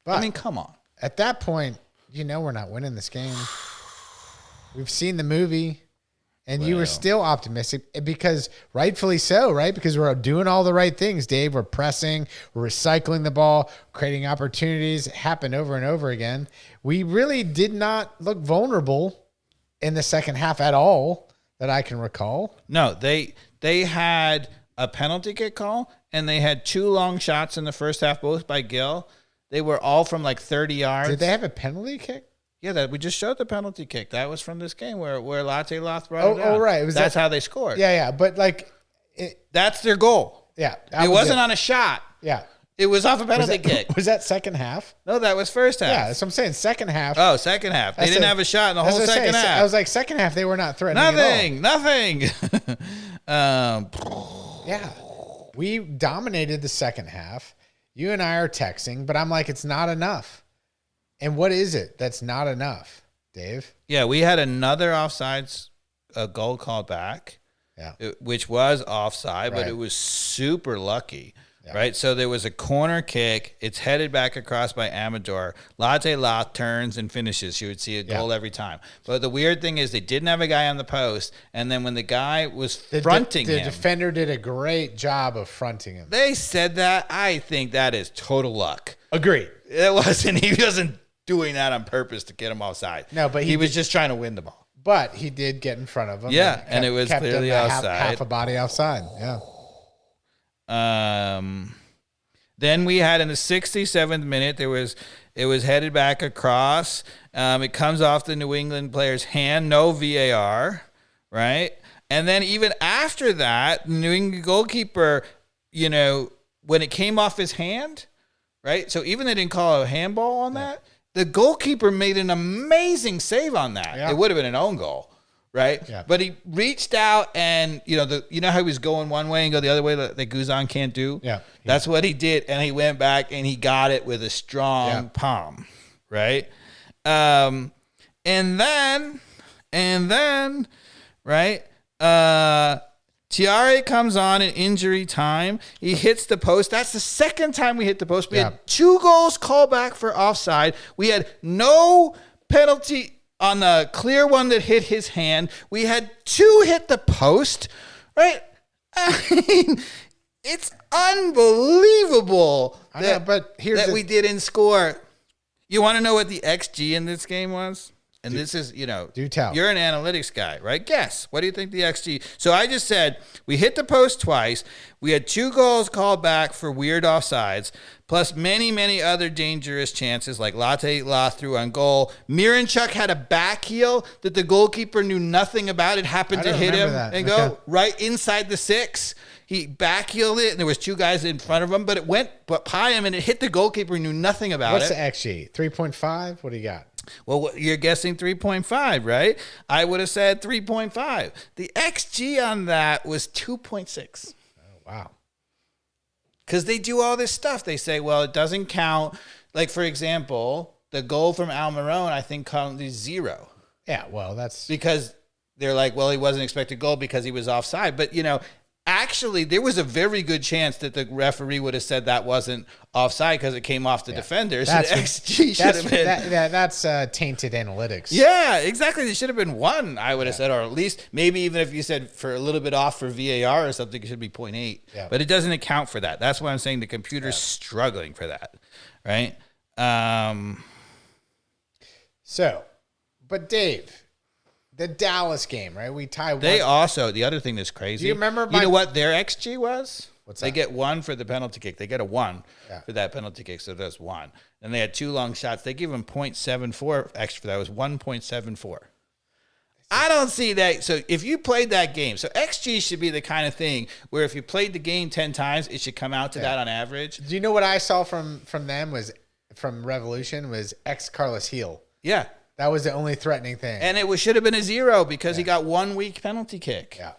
but Come on. at that point, we're not winning this game. We've seen the movie. And you were still optimistic because rightfully so, right? Because we're doing all the right things, Dave. We're pressing, we're recycling the ball, creating opportunities. It happened over and over again. We really did not look vulnerable in the second half at all that I can recall. No, they had a penalty kick call, and they had 2 long shots in the first half, both by Gill. They were all from like 30 yards. Did they have a penalty kick? Yeah, that we just showed the penalty kick. That was from this game where Latte Loth brought it down. Oh, right. That's how they scored. Yeah. But That's their goal. yeah. It wasn't on a shot. Yeah. It was off a penalty kick. Was that second half? No, that was first half. Yeah, that's what I'm saying. Second half. Oh, second half. They That's didn't it. have a shot in the That's whole what I second say. half. I was like, second half, they were not threatening at all. Nothing. Yeah. We dominated the second half. You and I are texting, but I'm like, it's not enough. And what is it that's not enough, Dave? Yeah, we had another offsides goal called back, which was offside, but Right. it was super lucky, right? So there was a corner kick. It's headed back across by Amador. Latte Loth turns and finishes. You would see a goal every time. But the weird thing is they didn't have a guy on the post, and then when the guy was fronting the him, defender did a great job of fronting him. they said that. I think that is total luck. Agreed. It wasn't. He wasn't doing that on purpose to get him offside. No, but he was just trying to win the ball. But he did get in front of him. Yeah, and it was kept clearly him offside. half a body offside. Yeah. Then we had in the 67th minute, it was headed back across. It comes off the New England player's hand, no VAR, right? And then even after that, New England goalkeeper, when it came off his hand, right? So even they didn't call a handball on that. The goalkeeper made an amazing save on that. Yeah. It would have been an own goal, right? Yeah. But he reached out and, you know how he was going one way and go the other way that Guzan can't do? Yeah. That's what he did. And he went back and he got it with a strong palm, right? And then, right, Tiare comes on in injury time. He hits the post. That's the second time we hit the post. We had 2 goals called back for offside. We had no penalty on the clear one that hit his hand. We had 2 hit the post, right? I mean, it's unbelievable we didn't score. You want to know what the XG in this game was? And this is, do tell. You're an analytics guy, right? Guess. What do you think the XG? So I just said we hit the post twice. We had 2 goals called back for weird offsides, plus many, many other dangerous chances like Latte Loth threw on goal. Miranchuk had a back heel that the goalkeeper knew nothing about. It happened to hit him and go right inside the 6. He back-heeled it, and there was 2 guys in front of him, but it went by him, and it hit the goalkeeper who knew nothing about What's it. What's the XG? 3.5? What do you got? Well, you're guessing 3.5, right? I would have said 3.5. The XG on that was 2.6. Oh, wow. Because they do all this stuff. They say, well, it doesn't count. Like, for example, the goal from Almiron, I think, counts 0. Yeah, well, that's... Because they're like, well, he wasn't expected goal because he was offside. But, Actually, there was a very good chance that the referee would have said that wasn't offside because it came off the defender. So the XG should have been. That's tainted analytics. Yeah, exactly. It should have been 1, I would have said, or at least maybe even if you said for a little bit off for VAR or something, it should be 0.8. Yeah. But it doesn't account for that. That's why I'm saying the computer's struggling for that, right? So, but Dave, the Dallas game, right? We tie. They also, the other thing that's crazy. Do you remember You know what their XG was? What's They that? get 1 for the penalty kick. They get a 1 for that penalty kick, so that's 1. And they had 2 long shots. They give them 0.74 extra for that. It was 1.74. I don't see that. So if you played that game, so XG should be the kind of thing where if you played the game 10 times, it should come out to that on average. Do you know what I saw from them was from Revolution was Carlos Heel. Yeah. That was the only threatening thing. And it should have been a 0 because he got 1 weak penalty kick. Yeah.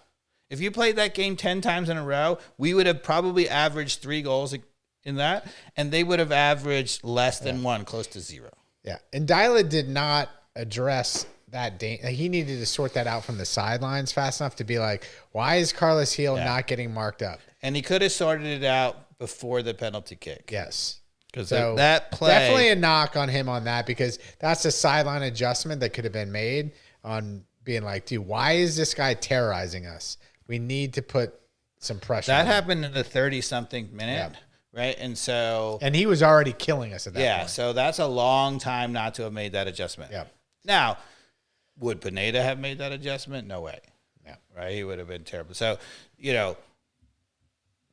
If you played that game 10 times in a row, we would have probably averaged 3 goals in that, and they would have averaged less than 1, close to 0. Yeah. And Dyla did not address that. He needed to sort that out from the sidelines fast enough to be like, why is Carlos Heel not getting marked up? And he could have sorted it out before the penalty kick. Yes. Because So that play. definitely a knock on him on that because that's a sideline adjustment that could have been made on being like, dude, why is this guy terrorizing us? We need to put some pressure. That on him. happened in the 30-something minute, right? And so. And he was already killing us at that point. So that's a long time not to have made that adjustment. Yeah. Now, would Pineda have made that adjustment? No way. Yeah. Right? He would have been terrible. So,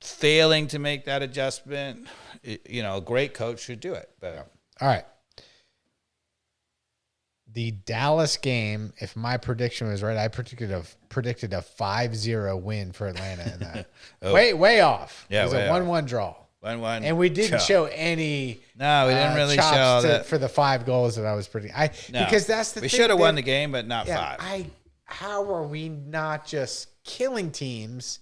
failing to make that adjustment, a great coach should do it. But All right. The Dallas game, if my prediction was right, I predicted a 5-0 win for Atlanta in that. Way off. Yeah, it was way a 1-1 draw. 1-1. And we didn't show any No, we didn't really chops show that. for the 5 goals that I was predicting. No. Because that's the we thing. should have that- won the game, but not Yeah, 5. how are we not just killing teams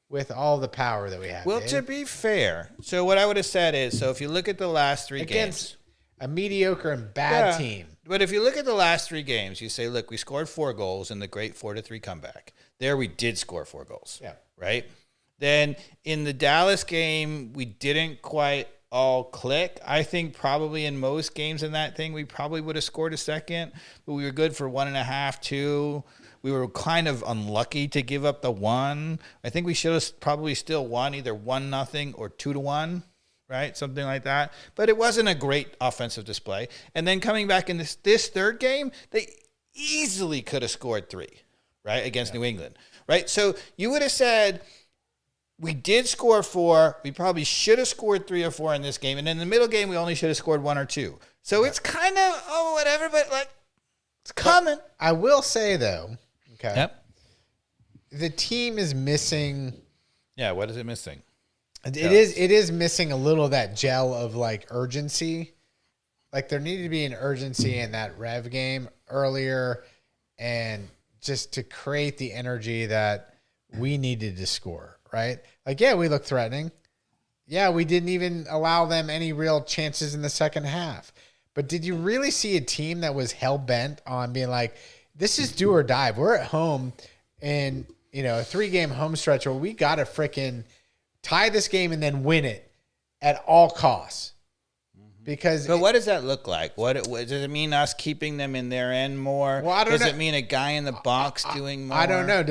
with all the power that we have? Well, Dave? to be fair, so what I would have said is, so if you look at the last 3 against games. a mediocre and bad team. But if you look at the last 3 games, you say, look, we scored 4 goals in the great 4-3 comeback. There we did score 4 goals. Yeah. Right? Then in the Dallas game, we didn't quite all click. I think probably in most games in that thing, we probably would have scored a second, but we were good for 1.5, 2. We were kind of unlucky to give up the 1. I think we should have probably still won either 1-0 or 2-1. Right? Something like that. But it wasn't a great offensive display. And then coming back in this third game, they easily could have scored 3, right? Against New England, right? So you would have said, we did score 4. We probably should have scored 3 or 4 in this game. And in the middle game, we only should have scored 1 or 2. So it's kind of, whatever, but like, it's coming. I will say, though, okay, Yep. the team is missing. Yeah, what is it missing? It is missing a little of that gel of like urgency. Like there needed to be an urgency in that Rev game earlier, and just to create the energy that we needed to score. Right? Like we looked threatening. Yeah, we didn't even allow them any real chances in the second half. But did you really see a team that was hell bent on being like, this is do or die? We're at home in a 3-game home stretch where we got to freaking tie this game and then win it at all costs. Because But what does that look like? What does it mean? Us keeping them in their end more? Well, I don't does know. it mean a guy in the box doing more? I don't know.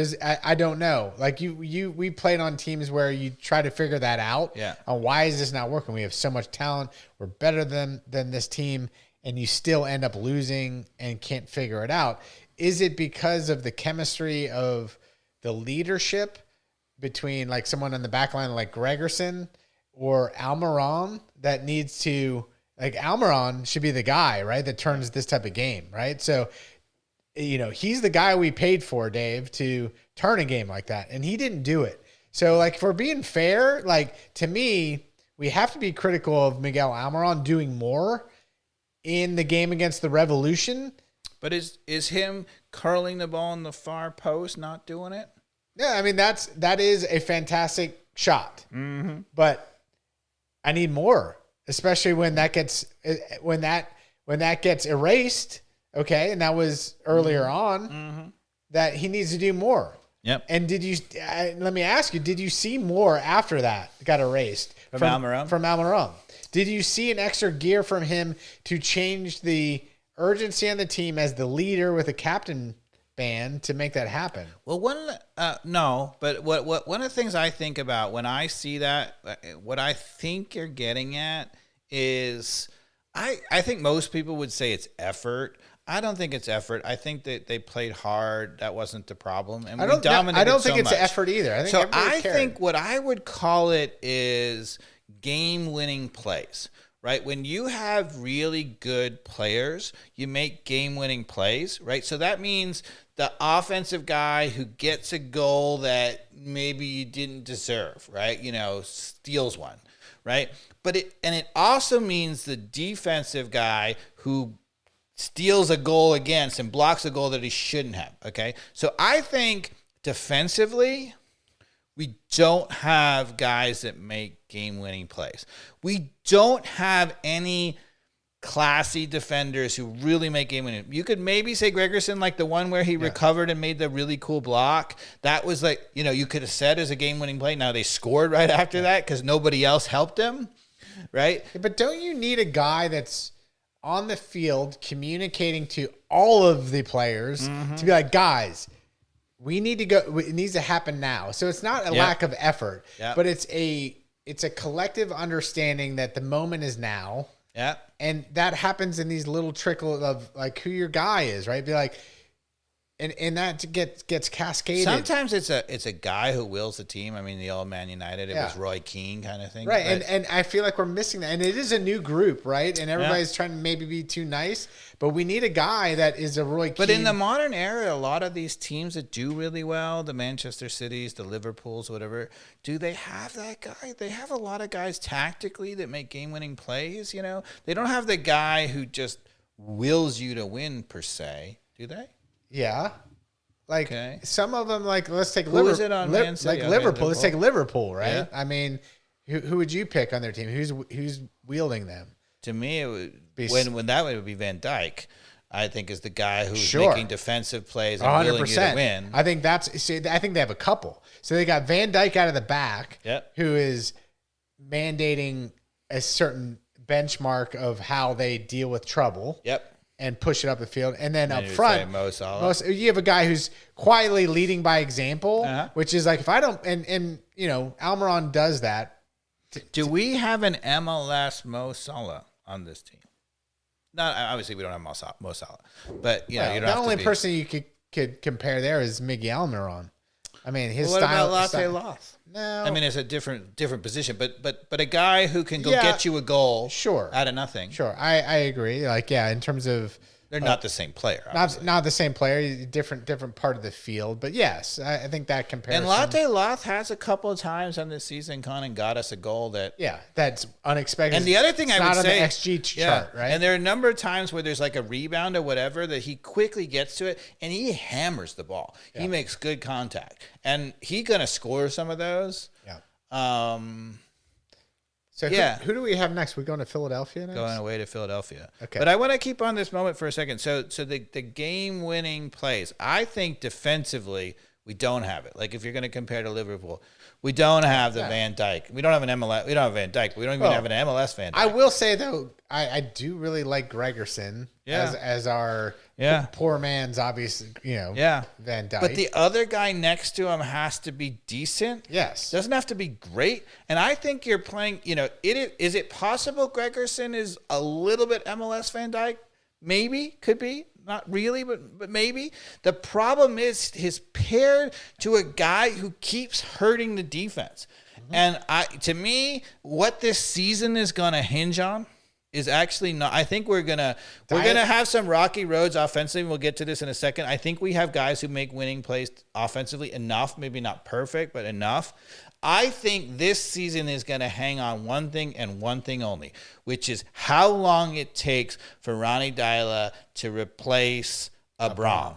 I don't know. Like we played on teams where you try to figure that out. Yeah. On why is this not working? We have so much talent. We're better than this team, and you still end up losing and can't figure it out. Is it because of the chemistry of the leadership between like someone on the back line like Gregerson or Almiron that needs to, like Almiron should be the guy, right, that turns this type of game, right? So, he's the guy we paid for, Dave, to turn a game like that, and he didn't do it. So, like, for being fair, like, to me, we have to be critical of Miguel Almiron doing more in the game against the Revolution. But is him curling the ball in the far post not doing it? Yeah, I mean that is a fantastic shot, but I need more, especially when that gets erased. Okay, and that was earlier on that he needs to do more. Yep. And let me ask you, did you see more after that got erased From Almiron? From Almiron. Did you see an extra gear from him to change the urgency on the team as the leader with a captain band to make that happen? Well, no, but what one of the things I think about when I see that, what I think you're getting at is, I think most people would say it's effort. I don't think it's effort. I think that they played hard. That wasn't the problem, and we dominated. I don't think so it's much. effort either. I think what I would call it is game-winning plays. Right? When you have really good players, you make game-winning plays, right? So that means the offensive guy who gets a goal that maybe you didn't deserve, right? Steals one, right? But it also means the defensive guy who steals a goal against and blocks a goal that he shouldn't have, okay? So I think defensively, we don't have guys that make game-winning plays. We don't have any classy defenders who really make game-winning. You could maybe say Gregerson, like the one where he recovered and made the really cool block. That was like, you could have said as a game-winning play. Now they scored right after that because nobody else helped him, right? But don't you need a guy that's on the field communicating to all of the players to be like, guys, we need to go. It needs to happen now. So it's not a lack of effort, but it's a collective understanding that the moment is now. Yeah. And that happens in these little trickle of like who your guy is, right? Be like, and that gets cascaded. Sometimes it's a guy who wills the team. I mean, the old Man United, it was Roy Keane kind of thing. Right. And I feel like we're missing that. And it is a new group, right? And everybody's trying to maybe be too nice, but we need a guy that is a Roy Keane. But in the modern era, a lot of these teams that do really well, the Manchester Cities, the Liverpools, whatever, do they have that guy? They have a lot of guys tactically that make game-winning plays, They don't have the guy who just wills you to win per se, do they? Yeah. Like some of them, like let's take Liverpool. Who is it on Man City? Like Liverpool. Let's take Liverpool, right? Yeah. I mean, who would you pick on their team? Who's wielding them? To me, it would be when that would be Van Dijk. I think is the guy who's Sure. making defensive plays and willing you to win. I think I think they have a couple. So they got Van Dijk out of the back, who is mandating a certain benchmark of how they deal with trouble. Yep. And push it up the field. And then up you front, Mo Salah. you have a guy who's quietly leading by example, which is like, if I don't, and Almiron does that. Do we have an MLS Mo Salah on this team? Not obviously we don't have Mo Salah, but you don't the have only to be. person you could compare there is Miguel Almiron. I mean, his What style. about Latte Loth? No, I mean, it's a different position, but a guy who can go get you a goal, out of nothing. Sure, I agree. Like, in terms of they're not the same player. Not the same player, different part of the field. But yes, I think that comparison. And Latte Loth has a couple of times on this season gone and got us a goal that's unexpected. And the other thing it's I not would say, on the XG chart, right? And there are a number of times where there's like a rebound or whatever that he quickly gets to it and he hammers the ball. Yeah. He makes good contact, and he's gonna score some of those. Yeah. So who do we have next? We're going to Philadelphia next? Going away to Philadelphia. Okay. But I want to keep on this moment for a second. So the game-winning plays, I think defensively we don't have it. Like if you're going to compare to Liverpool, we don't have the Van Dijk. We don't have an MLS. We don't have Van Dijk. We don't even have an MLS Van Dijk. I will say though, I do really like Gregerson as our poor man's obvious, Van Dijk. But the other guy next to him has to be decent. Yes. Doesn't have to be great. And I think you're playing, is it possible Gregerson is a little bit MLS Van Dijk? Maybe, could be. Not really, but maybe. The problem is he's paired to a guy who keeps hurting the defense. Mm-hmm. And to me, what this season is going to hinge on is actually not. I think we're gonna have some rocky roads offensively. We'll get to this in a second. I think we have guys who make winning plays offensively enough, maybe not perfect, but enough. I think this season is going to hang on one thing and one thing only, which is how long it takes for Ronnie Deila to replace Abram.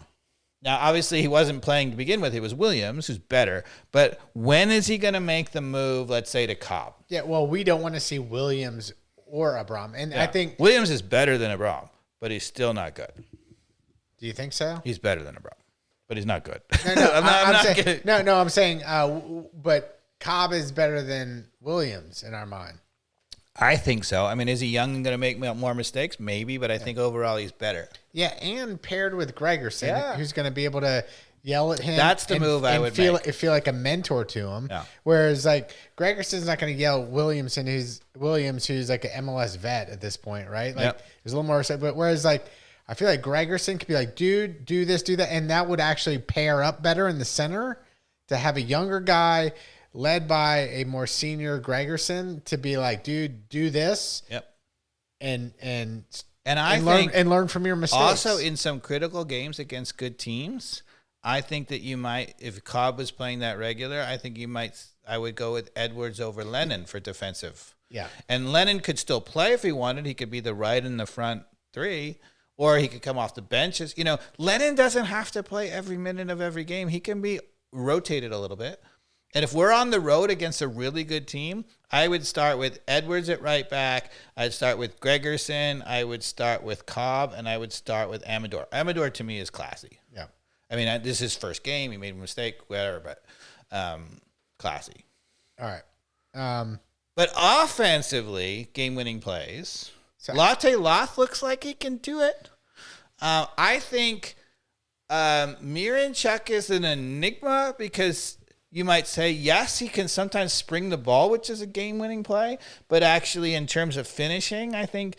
Now, obviously, he wasn't playing to begin with. It was Williams, who's better. But when is he going to make the move, let's say, to Cobb? Yeah, well, we don't want to see Williams or Abram. And I think Williams is better than Abram, but he's still not good. Do you think so? He's better than Abram. but he's not good. No, I'm not saying, kidding. no. I'm saying, but Cobb is better than Williams in our mind. I think so. I mean, is he young and going to make more mistakes? Maybe, but I think overall he's better. Yeah, and paired with Gregerson, Yeah. who's going to be able to yell at him. That's the move I would feel, make. feel like a mentor to him. Yeah. Whereas like Gregerson's not going to yell at Williams, who's like an MLS vet at this point, right? Like there's a little more. But whereas like I feel like Gregerson could be like, dude, do this, do that, and that would actually pair up better in the center to have a younger guy led by a more senior Gregerson to be like, dude, do this. Yep. And I think learn from your mistakes. also in some critical games against good teams, I think that you might, if Cobb was playing that regular, I would go with Edwards over Lennon for defensive. Yeah. And Lennon could still play if he wanted. He could be the right in the front three, or he could come off the benches. You know, Lennon doesn't have to play every minute of every game. He can be rotated a little bit. And if we're on the road against a really good team, I would start with Edwards at right back. I'd start with Gregerson. I would start with Cobb, and I would start with Amador. Amador to me is classy. Yeah. I mean, this is his first game. He made a mistake, whatever, but classy. All right. But offensively, game-winning plays. So- Latte Loth looks like he can do it. I think Miranchuk is an enigma because you might say, yes, he can sometimes spring the ball, which is a game-winning play. But actually, in terms of finishing, I think,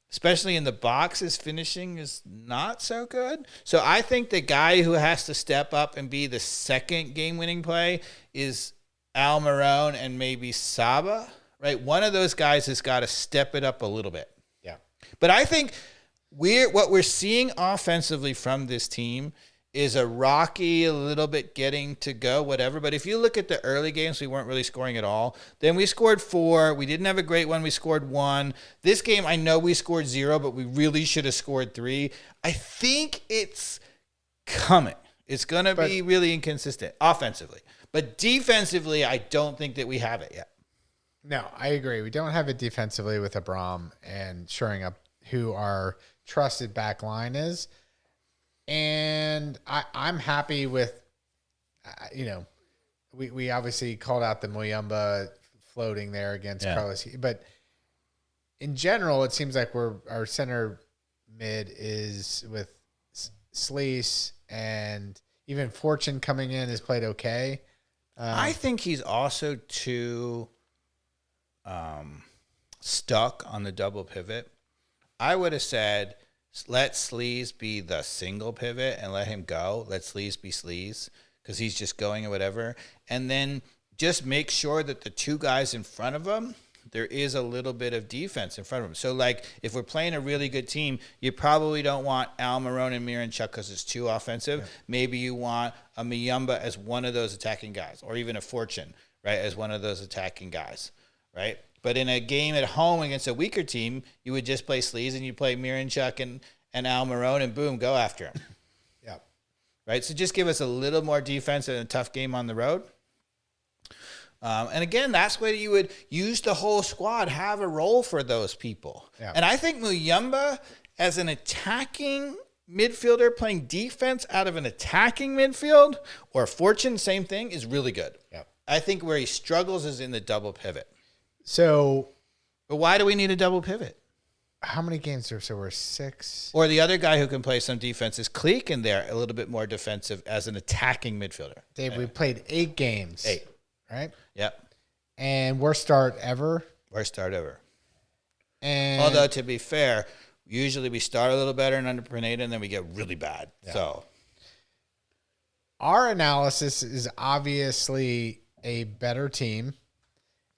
especially in the box, his finishing is not so good. So I think the guy who has to step up and be the second game-winning play is Al Marone and maybe Saba, right? One of those guys has got to step it up a little bit. Yeah. But I think what we're seeing offensively from this team is a rocky, a little bit getting to go, whatever. But if you look at the early games, we weren't really scoring at all. Then we scored 4. We didn't have a great one. We scored 1. This game, I know we scored 0, but we really should have scored 3. I think it's coming. It's going to be really inconsistent offensively. But defensively, I don't think that we have it yet. No, I agree. We don't have it defensively with Abram and shoring up who our trusted back line is. And I'm happy with, we obviously called out the Muyumba floating there against Carlos. But in general, it seems like our center mid is with Sleece, and even Fortune coming in has played okay. I think he's also too stuck on the double pivot. I would have said, let Sleaze be the single pivot and let him go. Let Sleaze be Sleaze because he's just going or whatever. And then just make sure that the two guys in front of him, there is a little bit of defense in front of him. So, like, if we're playing a really good team, you probably don't want Al Marone and Miranchuk because it's too offensive. Yeah. Maybe you want a Muyumba as one of those attacking guys, or even a Fortune, right, as one of those attacking guys, right? But in a game at home against a weaker team, you would just play Sleaze and you play Miranchuk and Al Marone and boom, go after him. Yeah. Right? So just give us a little more defense in a tough game on the road. And again, that's where you would use the whole squad, have a role for those people. Yeah. And I think Muyumba as an attacking midfielder playing defense out of an attacking midfield, or Fortune, same thing, is really good. Yeah. I think where he struggles is in the double pivot. So, but why do we need a double pivot? How many games are so we're 6? Or the other guy who can play some defense is Cleek in there, a little bit more defensive as an attacking midfielder. Dave, we played 8 games. 8. Right? Yep. And worst start ever. Worst start ever. And although, to be fair, usually we start a little better under Pineda and then we get really bad. Yeah. So our analysis is obviously a better team,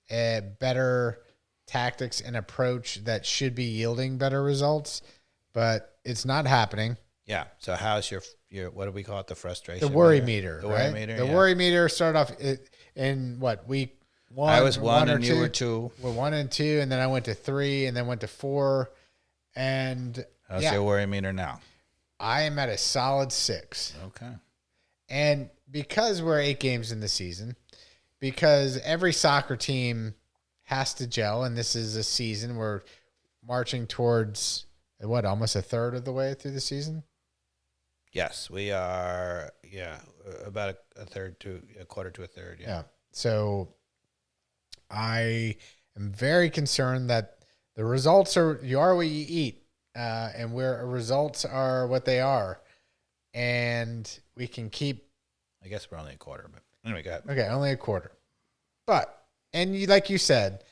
a better tactics and approach that should be yielding better results, but it's not happening. Yeah. So how's your what do we call it? The frustration? The worry meter. The right? worry meter. The worry meter started off in what, week 1? I was 1 and or 2? You were 2. We're 1 and 2, and then I went to 3, and then went to 4. And how's your worry meter now? I am at a solid 6. Okay. And because we're 8 games in the season, because every soccer team has to gel, and this is a season we're marching towards almost a third of the way through the season. Yes, we are. about a third to a quarter to a third. Yeah. So I am very concerned that the results you are what you eat, and where results are what they are, and we can keep. I guess we're only a quarter, but anyway, go ahead. Okay, only a quarter, but like you said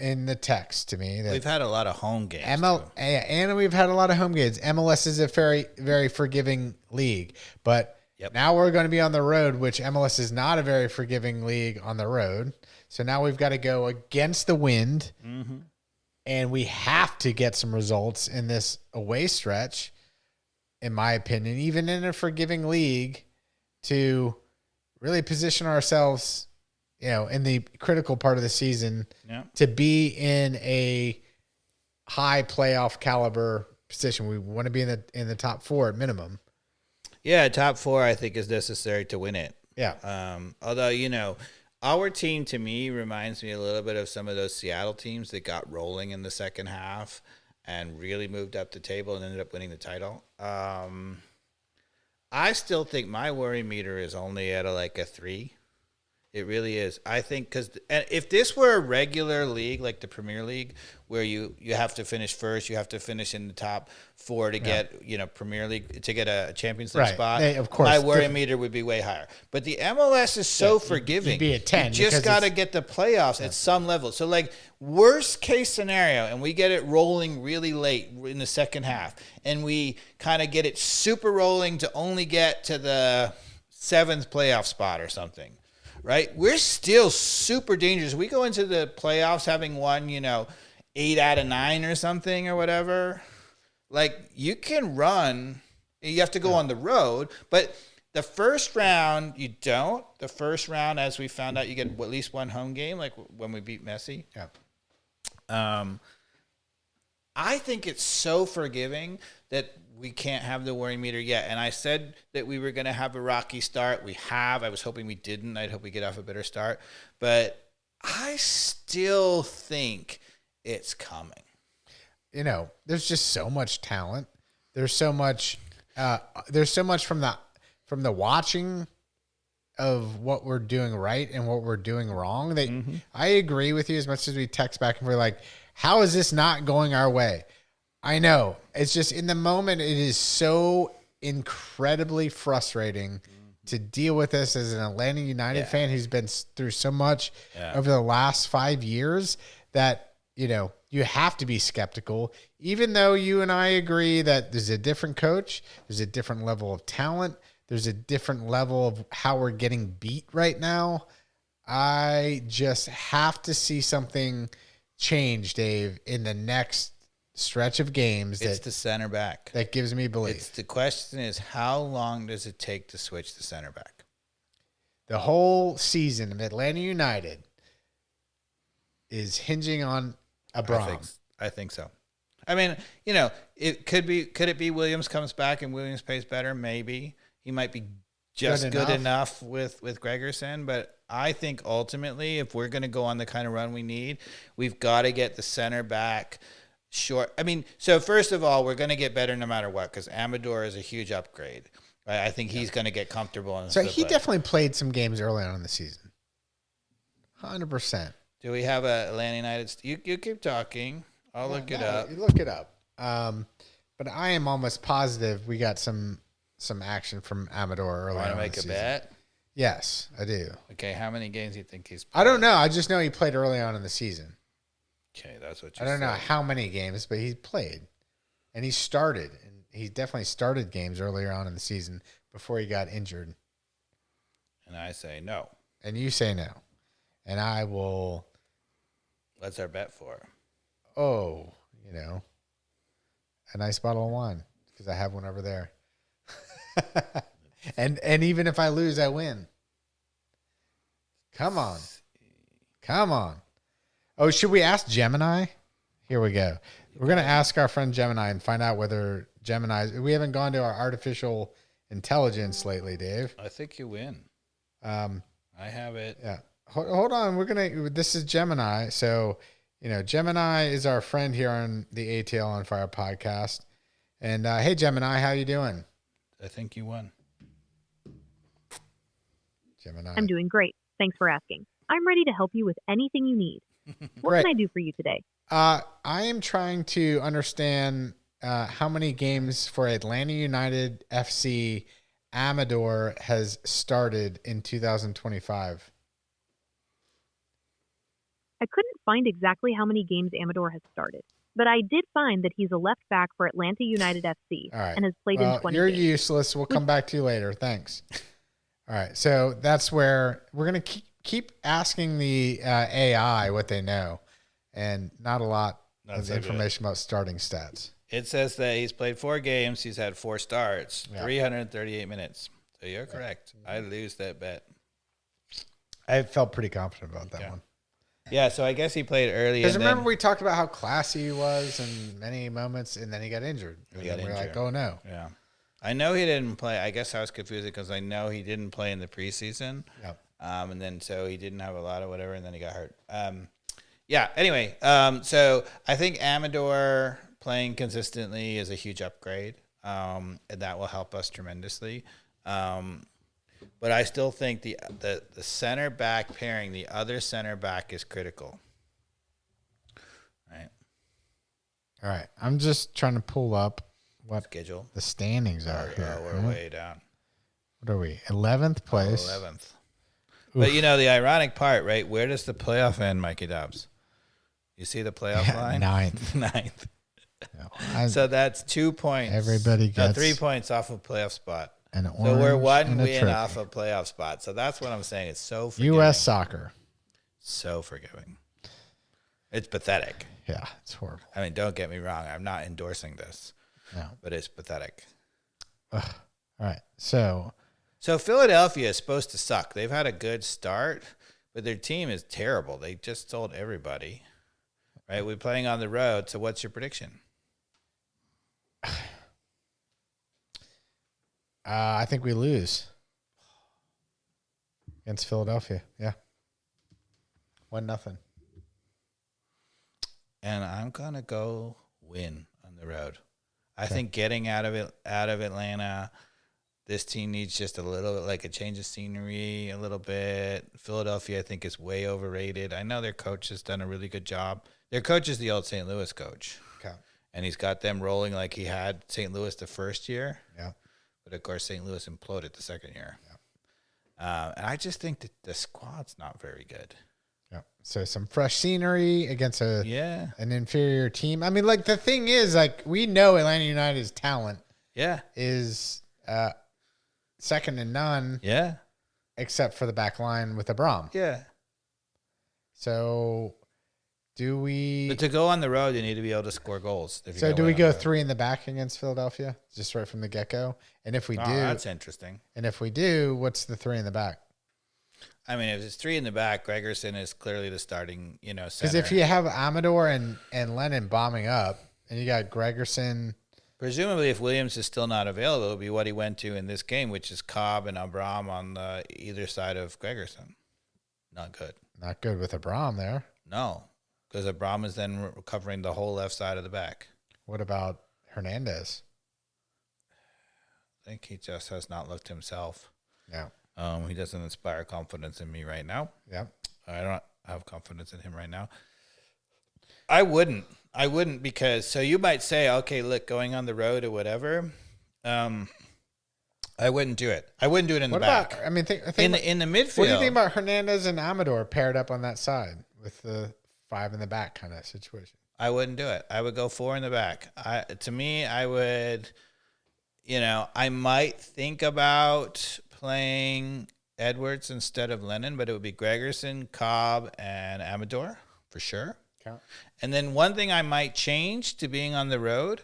in the text to me that We've had a lot of home games. and we've had a lot of home games. MLS is a very, very forgiving league, but now we're going to be on the road, which MLS is not a very forgiving league on the road. So now we've got to go against the wind, and we have to get some results in this away stretch, in my opinion, even in a forgiving league, to really position ourselves, in the critical part of the season to be in a high playoff caliber position. We want to be in the top 4 at minimum. Yeah, top 4 I think is necessary to win it. Yeah. Although, our team to me reminds me a little bit of some of those Seattle teams that got rolling in the second half and really moved up the table and ended up winning the title. I still think my worry meter is only at a 3. It really is. I think because if this were a regular league like the Premier League, where you have to finish first, you have to finish in the top 4 to get Premier League to get a Champions League spot. Of course, my worry meter would be way higher. But the MLS is so forgiving. You'd be at 10. You just got to get the playoffs at some level. So worst case scenario, and we get it rolling really late in the second half, and we kind of get it super rolling to only get to the 7th playoff spot or something. Right? We're still super dangerous. We go into the playoffs having won, 8 out of 9 or something or whatever. You can run. You have to go on the road. But the first round, you don't. The first round, as we found out, you get at least one home game, like when we beat Messi. Yeah. I think it's so forgiving that we can't have the worry meter yet. And I said that we were going to have a rocky start. We have. I was hoping we didn't. I'd hope we get off a better start. But I still think it's coming. There's just so much talent. There's so much from the watching of what we're doing right and what we're doing wrong. That I agree with you as much as we text back and we're how is this not going our way? I know. It's just in the moment, it is so incredibly frustrating to deal with this as an Atlanta United fan who's been through so much over the last 5 years that, you have to be skeptical, even though you and I agree that there's a different coach, there's a different level of talent, there's a different level of how we're getting beat right now. I just have to see something change, Dave, in the next stretch of games. It's the center back. That gives me belief. The question is, how long does it take to switch the center back? The whole season of Atlanta United is hinging on Abram. I think so. I mean, it could it be Williams comes back and Williams plays better? Maybe. He might be just good enough with Gregerson, but I think ultimately, if we're going to go on the kind of run we need, we've got to get the center back short. I mean, so first of all, we're going to get better no matter what, because Amador is a huge upgrade. Right? I think he's going to get comfortable. So he definitely played some games early on in the season. 100%. Do we have a Atlanta United? You keep talking. I'll look it up. You look it up. But I am almost positive we got some action from Amador early on. Want to make a bet? Yes, I do. Okay, how many games do you think he's played? I don't know. I just know he played early on in the season. Okay, that's what you I don't know how many games, but he played. And he started. And he definitely started games earlier on in the season before he got injured. And I say no. And you say no. And I will. What's our bet for? Oh, a nice bottle of wine, because I have one over there. and even if I lose, I win. Come on. Oh, should we ask Gemini? Here we go. We're going to ask our friend Gemini and find out whether we haven't gone to our artificial intelligence lately, Dave. I think you win. I have it. Yeah. Hold on. This is Gemini. So, Gemini is our friend here on the ATL on Fire podcast. And hey, Gemini, how you doing? I think you won. Gemini. I'm doing great. Thanks for asking. I'm ready to help you with anything you need. What Great. can I do for you today? I am trying to understand how many games for Atlanta United FC Amador has started in 2025. I couldn't find exactly how many games Amador has started, but I did find that he's a left back for Atlanta United FC All right. and has played in 20 You're games. useless. We'll come back to you later. Thanks. All right. So that's where we're going to keep asking the AI what they know, and not a lot Not of so information about starting stats. It says that he's played 4 games. He's had 4 starts, Yeah. 338 minutes. So you're correct. I lose that bet. I felt pretty confident about that one. Yeah, so I guess he played early. Because And remember then, we talked about how classy he was in many moments, and then he got injured. And got then we're like, injured. oh no. yeah. I know he didn't play. I guess I was confused because I know he didn't play in the preseason. Yep. And then so he didn't have a lot of whatever, and then he got hurt. Yeah, anyway, so I think Amador playing consistently is a huge upgrade, and that will help us tremendously. But I still think the center back pairing, the other center back is critical. Right. All right. I'm just trying to pull up what Schedule. the standings are here. We're way down. What are we? 11th place. 11th. But you know, the ironic part, right? Where does the playoff end, Mikey Dobbs? You see the playoff line? 9th. 9th. No, So that's 2 points. Everybody gets 3 points off of playoff spot. an So we're orange 1 and a win trophy. off a playoff spot. So that's what I'm saying. It's so forgiving. U.S. soccer. So forgiving. It's pathetic. Yeah, it's horrible. I mean, don't get me wrong. I'm not endorsing this, No. but it's pathetic. All right. So Philadelphia is supposed to suck. They've had a good start, but their team is terrible. They just told everybody, right? We're playing on the road. So what's your prediction? I think we lose against Philadelphia. Yeah. 1-0. And I'm going to go win on the road. I think getting out of Atlanta, this team needs just a little bit, like a change of scenery, a little bit. Philadelphia, I think, is way overrated. I know their coach has done a really good job. Their coach is the old St. Louis coach. Okay. And he's got them rolling like he had St. Louis the first year. Yeah. But, of course, St. Louis imploded the second year. Yeah. And I just think that the squad's not very good. Yeah. So some fresh scenery against Yeah. an inferior team. I mean, like, the thing is, like, we know Atlanta United's talent Yeah. is second to none, Yeah. except for the back line with Abram. Yeah. So do we? But to go on the road, you need to be able to score goals. If you're So gonna do win we on go the road. 3 in the back against Philadelphia, just right from the get go? And if we Oh, do, that's interesting. what's the 3 in the back? I mean, if it's 3 in the back, Gregerson is clearly the starting, Because center. if you have Amador and Lennon bombing up, and you got Gregerson, Presumably, if Williams is still not available, it would be what he went to in this game, which is Cobb and Abram on the either side of Gregerson. Not good. not good with Abram there. No, because Abram is then covering the whole left side of the back. What about Hernandez? I think he just has not looked himself. Yeah. He doesn't inspire confidence in me right now. Yeah. I don't have confidence in him right now. I wouldn't because so you might say, okay, look, going on the road or whatever. I wouldn't do it. I wouldn't do it in What the back. about? I mean, think in about, the midfield. what do you think about Hernandez and Amador paired up on that side with the 5 in the back kind of situation? I wouldn't do it. I would go 4 in the back. To me, I would. I might think about playing Edwards instead of Lennon, but it would be Gregerson, Cobb, and Amador for sure. Count. And then one thing I might change to being on the road,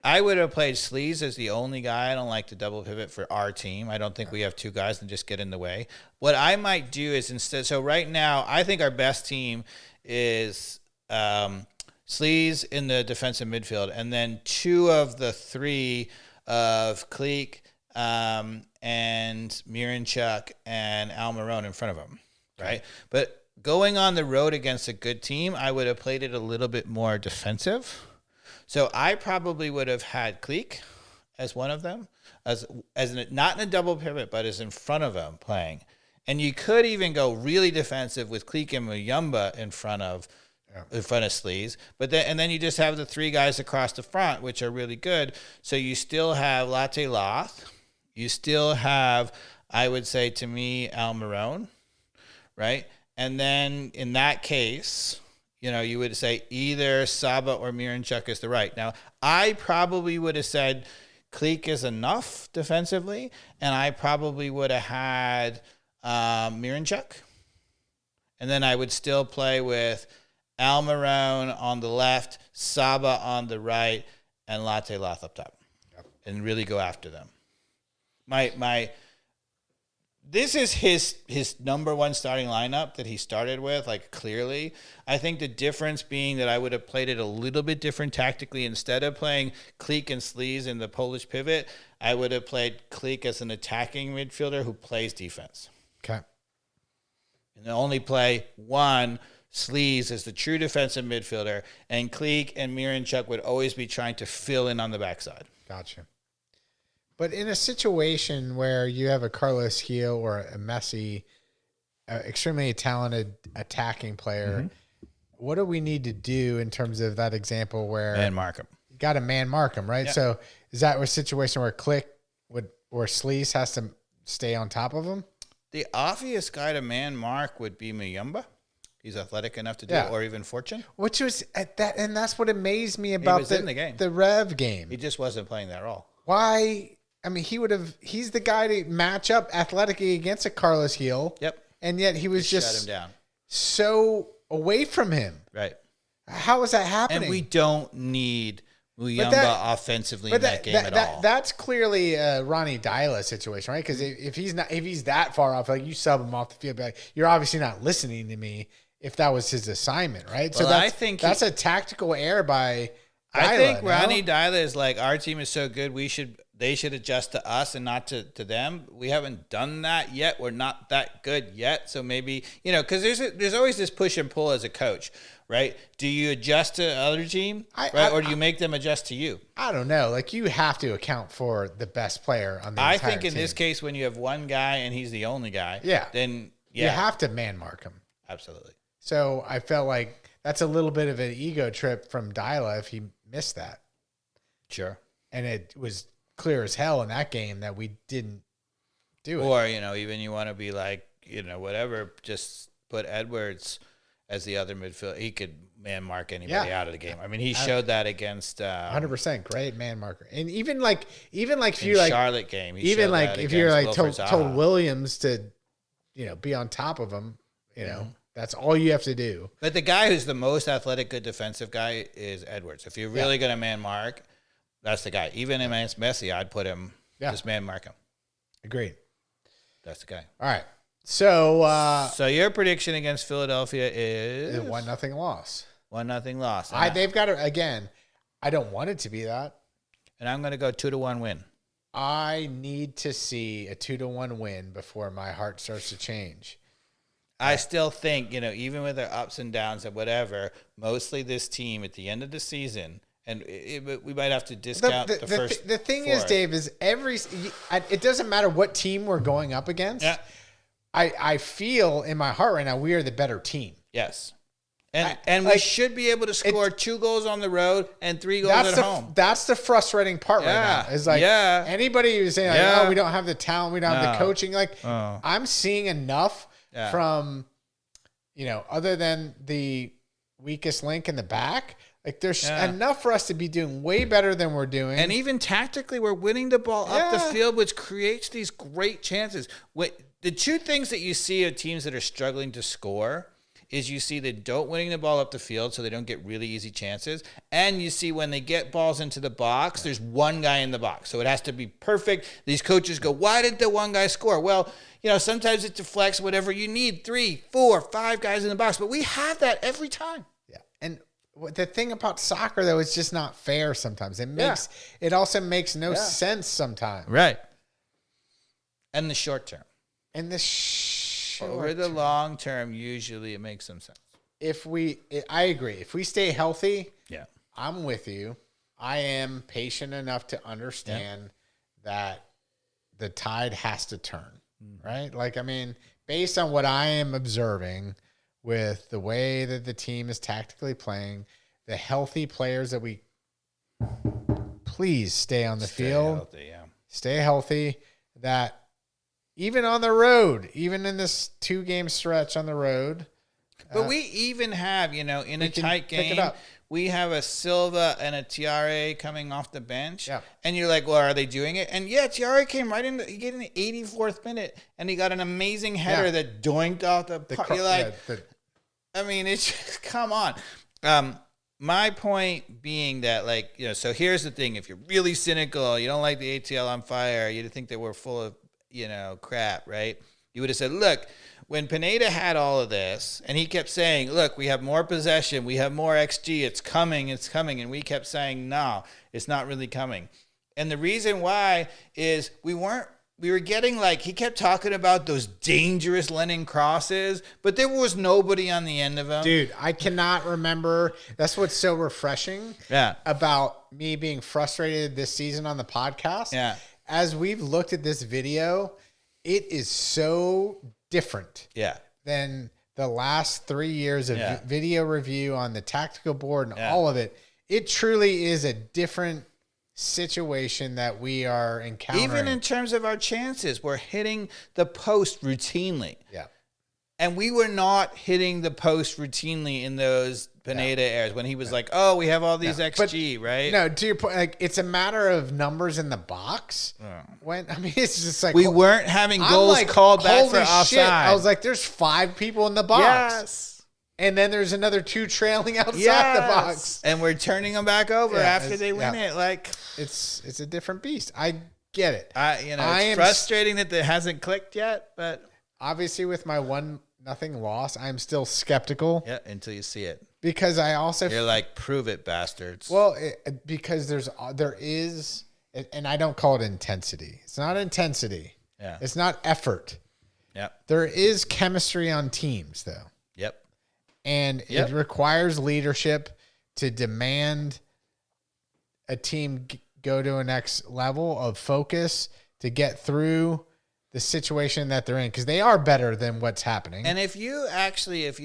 I would have played Sleaze as the only guy. I don't like to double pivot for our team. I don't think we have 2 guys that just get in the way. What I might do is instead, so right now, I think our best team is Sleaze in the defensive midfield, and then 2 of the 3 of Cleek and Miranchuk and Almiron in front of him, right? But going on the road against a good team, I would have played it a little bit more defensive. So I probably would have had Cleek as one of them, as not in a double pivot, but as in front of him playing. And you could even go really defensive with Cleek and Muyumba in front of Sleaze. But then you just have the 3 guys across the front, which are really good. So you still have Latte Loth. You still have, I would say to me, Al Marone, right? And then in that case, you would say either Saba or Miranchuk is the right. Now, I probably would have said Cleek is enough defensively, and I probably would have had Miranchuk. And then I would still play with Al Marone on the left, Saba on the right, and Latte Loth up top. Yep. And really go after them. This is his number one starting lineup that he started with, like, clearly. I think the difference being that I would have played it a little bit different tactically. Instead of playing Cleek and Sleaze in the Polish pivot, I would have played Cleek as an attacking midfielder who plays defense. Okay. And only play one Sleaze as the true defensive midfielder, and Cleek and Miranchuk would always be trying to fill in on the backside. Gotcha. But in a situation where you have a Carlos Gil or a Messi, extremely talented attacking player, what do we need to do in terms of that example where man mark him? You got to man mark him, right? Yeah. So is that a situation where Click or Sleaze has to stay on top of him? The obvious guy to man mark would be Muyumba. He's athletic enough to do it, or even Fortune. Which was at that, and that's what amazed me about in the game. The Rev game. He just wasn't playing that role. Why? I mean, he's the guy to match up athletically against a Carlos Gil. Yep. And yet he was just shut him down. So away from him. Right. How is that happening? And we don't need Muyumba offensively in that game at all. That's clearly a Ronnie Dyla situation, right? Because if he's that far off, like, you sub him off the field, like, you're obviously not listening to me if that was his assignment, right? Well, so I think that's a tactical error by Dyla. I think Ronnie Dyla is like, our team is so good, they should adjust to us and not to them. We haven't done that yet. We're not that good yet. So maybe, because there's always this push and pull as a coach, right? Do you adjust to other team, or do you make them adjust to you? I don't know. Like, you have to account for the best player on the entire team. I think in this case, when you have one guy and he's the only guy, then you have to man mark him. Absolutely. So I felt like that's a little bit of an ego trip from Dyla if he missed that. Sure. And it was clear as hell in that game that we didn't do it. Or, even you want to be like, whatever, just put Edwards as the other midfielder. He could man mark anybody out of the game. I mean, he showed that against 100% great man marker. And even if you like Charlotte game, even like if you're like told Williams to, be on top of him, that's all you have to do. But the guy who's the most athletic, good defensive guy is Edwards. If you're really going to man mark, that's the guy. Even against Messi, I'd put him, just man mark him. Agreed. That's the guy. All right. So your prediction against Philadelphia is 1-0 loss. 1-0 loss. They've got to, again, I don't want it to be that. And I'm going to go 2-1 win. I need to see a 2-1 win before my heart starts to change. I still think, even with their ups and downs and whatever, mostly this team at the end of the season, and we might have to discount the first. The thing is, Dave, is it doesn't matter what team we're going up against. Yeah. I feel in my heart right now we are the better team. Yes. And we should be able to score 2 goals on the road and 3 goals at home. That's the frustrating part right now. Is like anybody who's saying, oh, we don't have the talent, we don't have the coaching. Like, I'm seeing enough from, other than the weakest link in the back. Like, there's enough for us to be doing way better than we're doing. And even tactically, we're winning the ball up the field, which creates these great chances. The 2 things that you see of teams that are struggling to score is you see they don't winning the ball up the field, so they don't get really easy chances. And you see when they get balls into the box, there's one guy in the box. So it has to be perfect. These coaches go, why did the one guy score? Well, sometimes it deflects whatever you need, 3, 4, 5 guys in the box. But we have that every time. Yeah. And the thing about soccer, though, is just not fair sometimes. It also makes no sense sometimes. Right. And the short term. Over the long term, usually it makes some sense. I agree. If we stay healthy, I'm with you. I am patient enough to understand that the tide has to turn, right? Like, I mean, based on what I am observing with the way that the team is tactically playing, the healthy players that we please stay on the field, healthy, yeah. stay healthy, that even on the road, even in this 2-game stretch on the road. But we even have, in a tight game, we have a Silva and a Tiare coming off the bench. Yeah. And you're like, well, are they doing it? And yeah, Tiare came right in, he get in the 84th minute, and he got an amazing header that doinked off the puck. You're like, I mean, it's just, come on. My point being that, like, so here's the thing. If you're really cynical, you don't like the ATL on fire, you think that we're full of, crap, right? You would have said, look, when Pineda had all of this, and he kept saying, look, we have more possession, we have more XG, it's coming. And we kept saying, no, it's not really coming. And the reason why is we were getting, like, he kept talking about those dangerous Lennon crosses, but there was nobody on the end of them. Dude, I cannot remember. That's what's so refreshing about me being frustrated this season on the podcast. Yeah. As we've looked at this video, it is so different than the last 3 years of video review on the tactical board and all of it. It truly is a different situation that we are encountering. Even in terms of our chances, we're hitting the post routinely. Yeah. And we were not hitting the post routinely in those Pineda errors when he was like, oh, we have all these XG, right? No, to your point, like, it's a matter of numbers in the box. It's just like we weren't having goals called back for offside. I was like, there's 5 people in the box. Yes. And then there's another 2 trailing outside the box. And we're turning them back over after they win it. Like, it's a different beast. I get it. It's frustrating that it hasn't clicked yet, but obviously with my 1-0 loss, I'm still skeptical. Yeah, until you see it. Because I also you're like, prove it, bastards. Well, because there is, and I don't call it intensity. It's not intensity. Yeah. It's not effort. Yep. There is chemistry on teams, though. Yep. And it requires leadership to demand a team go to a next level of focus to get through the situation that they're in, because they are better than what's happening. And if you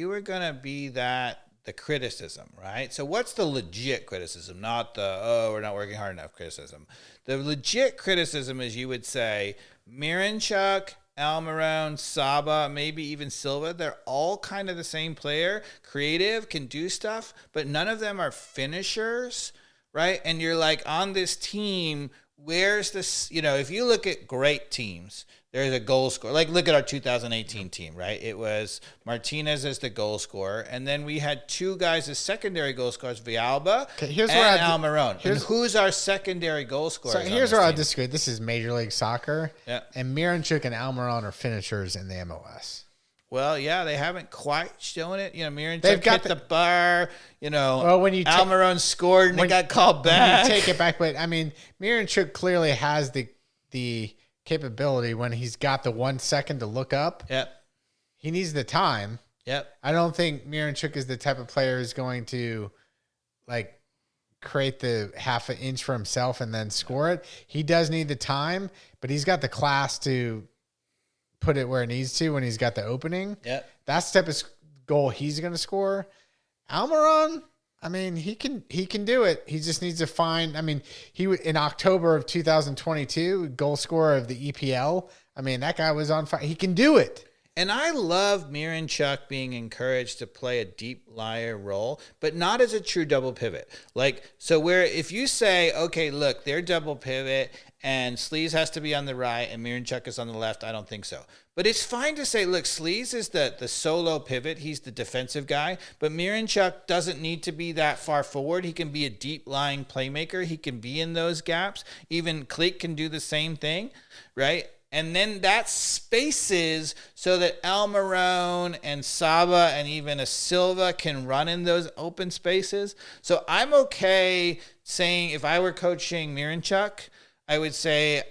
were going to be the criticism, right? So what's the legit criticism? Not the, we're not working hard enough criticism. The legit criticism is, you would say, Miranchuk, Almiron, Saba, maybe even Silva, they're all kind of the same player, creative, can do stuff, but none of them are finishers, right? And you're like, on this team, where's this, if you look at great teams, there's a goal scorer. Like, look at our 2018 team, right? It was Martinez as the goal scorer, and then we had 2 guys as secondary goal scorers, Villalba and Almiron. And who's our secondary goal scorer? So here's where I disagree. This is Major League Soccer, and Miranchuk and Almiron are finishers in the MLS. Well, yeah, they haven't quite shown it. Miranchuk hit the bar. Well, when Almiron scored and it got called back. You take it back, but I mean, Miranchuk clearly has the capability when he's got the 1 second to look up. Yep. He needs the time. Yep. I don't think Miranchuk is the type of player who's going to like create the half an inch for himself and then score it. He does need the time, but he's got the class to put it where it needs to when he's got the opening. Yep. That's the type of goal he's going to score. Almiron, I mean, he can do it. He just needs to find. I mean, in October of 2022, goal scorer of the EPL. I mean, that guy was on fire. He can do it. And I love Miranchuk being encouraged to play a deep liar role, but not as a true double pivot. Like, so where if you say, okay, look, they're double pivot and Sleaze has to be on the right and Miranchuk is on the left, I don't think so. But it's fine to say, look, Sleaze is the solo pivot. He's the defensive guy. But Miranchuk doesn't need to be that far forward. He can be a deep-lying playmaker. He can be in those gaps. Even Click can do the same thing, right? And then that spaces so that Almiron and Saba and even a Silva can run in those open spaces. So I'm okay saying, if I were coaching Miranchuk, I would say,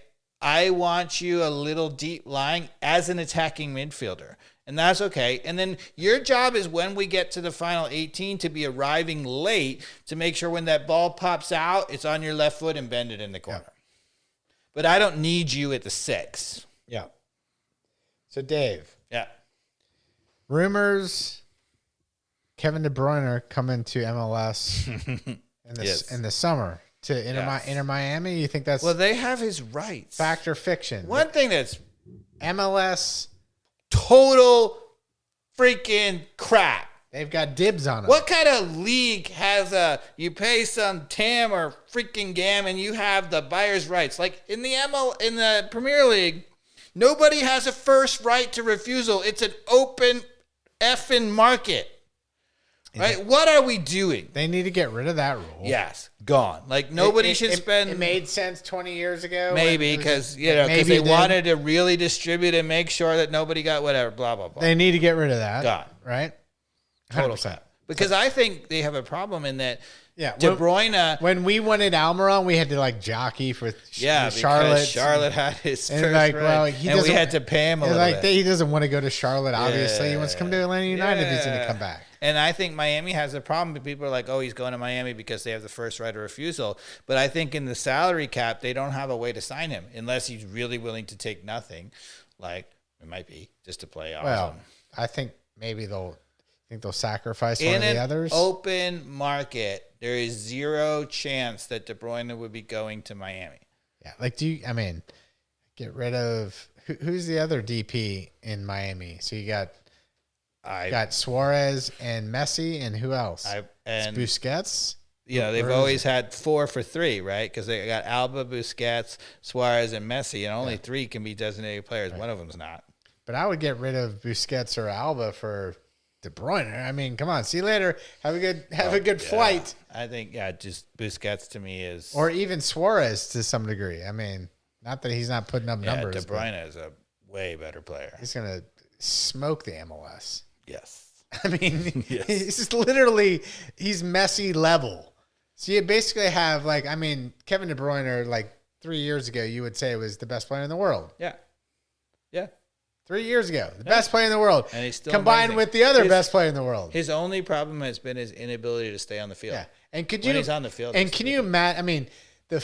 I want you a little deep lying as an attacking midfielder. And that's okay. And then your job is, when we get to the final 18, to be arriving late to make sure when that ball pops out, it's on your left foot and bend it in the corner. Yeah. But I don't need you at the 6. Yeah. So, Dave. Yeah. rumors. Kevin De Bruyne coming to MLS in the summer to Inter Miami. You think that's they have his rights. fact or fiction? One thing that's MLS, total freaking crap. they've got dibs on it. What kind of league has you pay some TAM or freaking GAM and you have the buyer's rights? Like in the Premier League, nobody has a first right to refusal. It's an open effing market. Right? What are we doing? They need to get rid of that rule. Yes, gone. Like nobody should spend. It made sense 20 years ago. Maybe because they wanted to really distribute and make sure that nobody got whatever. Blah blah blah. They need to get rid of that. Gone. Right. Total crap. Because I think they have a problem in that. Yeah, De Bruyne. When we wanted Almiron, we had to like jockey for Charlotte. Charlotte had his and first like, right, well, and we had to pay him a little bit. He doesn't want to go to Charlotte. Obviously, he wants to come to Atlanta United if he's going to come back. And I think Miami has a problem. People are like, "Oh, he's going to Miami because they have the first right of refusal." But I think in the salary cap, they don't have a way to sign him unless he's really willing to take nothing. Like it might be just to play awesome. Well, I think maybe they'll sacrifice one of the others. In an open market, there is zero chance that De Bruyne would be going to Miami. Yeah, like get rid of who's the other DP in Miami? So you got Suarez and Messi and who else? And Busquets. They've always had 4 for 3, right? Because they got Alba, Busquets, Suarez, and Messi, and only 3 can be designated players. Right. One of them's not. But I would get rid of Busquets or Alba for De Bruyne. I mean, come on. See you later. Have a good flight. I think just Busquets to me is, or even Suarez to some degree. I mean, not that he's not putting up numbers. De Bruyne is a way better player. He's gonna smoke the MLS. Yes. I mean, he's just he's Messi level. So you basically have Kevin De Bruyne 3 years ago, you would say was the best player in the world. Yeah. Yeah. 3 years ago, the best player in the world, and he's still combined amazing. with the other best player in the world. His only problem has been his inability to stay on the field. Yeah, and when he's on the field, and can you imagine? I mean, the